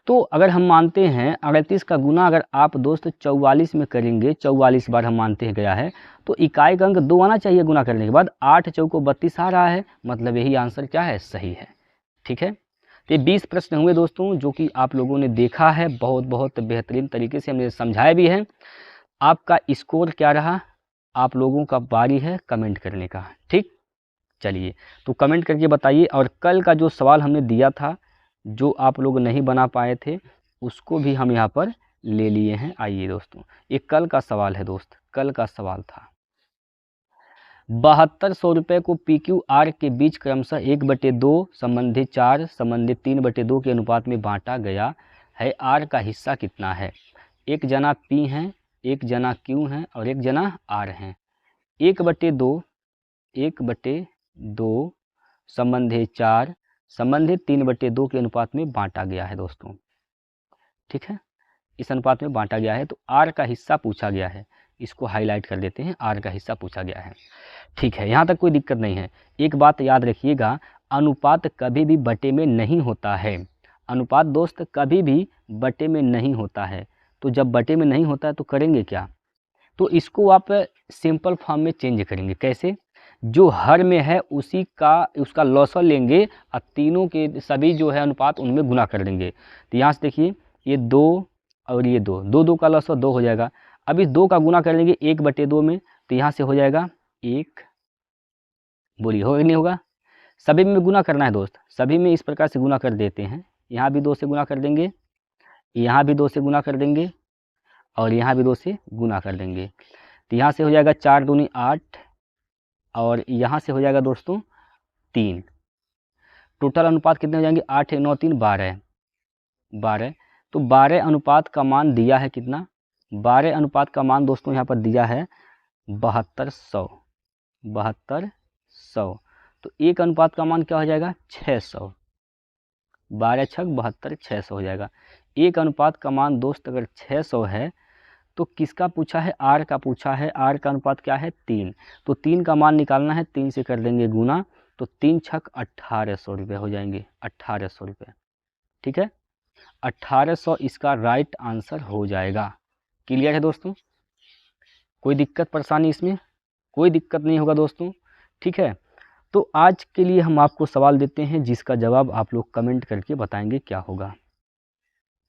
तो अगर हम मानते हैं 38 का गुना अगर आप दोस्त 44 में करेंगे, 44 बार हम मानते हैं गया है, तो इकाई का अंक 2 आना चाहिए गुना करने के बाद। 8 चौको 32 आ रहा है, मतलब यही आंसर क्या है, सही है, ठीक है। तो ये 20 प्रश्न हुए दोस्तों जो कि आप लोगों ने देखा है, बहुत बहुत बेहतरीन तरीके से हमने समझाया भी है। आपका स्कोर क्या रहा, आप लोगों का बारी है कमेंट करने का, ठीक। चलिए तो कमेंट करके बताइए, और कल का जो सवाल हमने दिया था जो आप लोग नहीं बना पाए थे उसको भी हम यहाँ पर ले लिए हैं। आइए दोस्तों, ये कल का सवाल है दोस्त, कल का सवाल था 7200 रुपये को PQR के बीच क्रमशः 1/2 संबंधित 4 संबंधित 3/2 के अनुपात में बांटा गया है, R का हिस्सा कितना है। एक जना P है, एक जना Q है और एक जना R है। 1/2 संबंधित 4 संबंधित 3/2 के अनुपात में बांटा गया है दोस्तों, ठीक है, इस अनुपात में बांटा गया है। तो R का हिस्सा पूछा गया है, इसको हाईलाइट कर देते हैं, R का हिस्सा पूछा गया है, ठीक है। यहाँ तक कोई दिक्कत नहीं है। एक बात याद रखिएगा, अनुपात कभी भी बटे में नहीं होता है, अनुपात दोस्त कभी भी बटे में नहीं होता है। तो जब बटे में नहीं होता है तो करेंगे क्या, तो इसको आप सिंपल फॉर्म में चेंज करेंगे। कैसे, जो हर में है उसी का उसका लॉसर लेंगे और तीनों के सभी जो है अनुपात उनमें गुना कर देंगे। तो यहाँ से देखिए ये 2 और ये 2, 2 का लॉसर 2 हो जाएगा। अब इस 2 का गुना कर लेंगे 1/2 में, तो यहाँ से हो जाएगा 1, बोलिए होगा नहीं होगा। सभी में गुना करना है दोस्त, सभी में इस प्रकार से गुना कर देते हैं। यहाँ भी 2 से गुना कर देंगे, यहाँ भी 2 से गुना कर देंगे और यहाँ भी 2 से गुना कर देंगे। तो यहाँ से हो जाएगा 4 दूनी 8 और यहाँ से हो जाएगा दोस्तों 3। टोटल अनुपात कितने हो जाएंगे, 8 9 3 12। तो 12 अनुपात का मान दिया है कितना, 12 अनुपात का मान दोस्तों यहाँ पर दिया है 7200, 7200। तो 1 अनुपात का मान क्या हो जाएगा 600, 12 छक 72, 600 हो जाएगा। 1 अनुपात का मान दोस्त अगर 600 है तो किसका पूछा है, आर का पूछा है। आर का अनुपात क्या है 3, तो 3 का मान निकालना है, 3 से कर देंगे गुना, तो 3 छक 1800 रुपये हो जाएंगे, 1800 रुपये। ठीक है, 1800 इसका राइट आंसर हो जाएगा। क्लियर है दोस्तों, कोई दिक्कत परेशानी इसमें, कोई दिक्कत नहीं होगा दोस्तों। ठीक है, तो आज के लिए हम आपको सवाल देते हैं जिसका जवाब आप लोग कमेंट करके बताएंगे क्या होगा।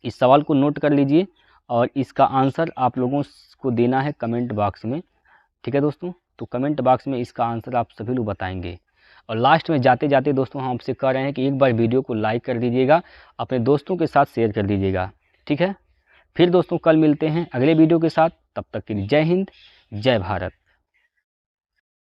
इस सवाल को नोट कर लीजिए और इसका आंसर आप लोगों को देना है कमेंट बॉक्स में। ठीक है दोस्तों, तो कमेंट बॉक्स में इसका आंसर आप सभी लोग बताएंगे। और लास्ट में जाते जाते दोस्तों हम आपसे कह रहे हैं कि एक बार वीडियो को लाइक कर दीजिएगा, अपने दोस्तों के साथ शेयर कर दीजिएगा। ठीक है, फिर दोस्तों कल मिलते हैं अगले वीडियो के साथ, तब तक के लिए जय हिंद, जय भारत।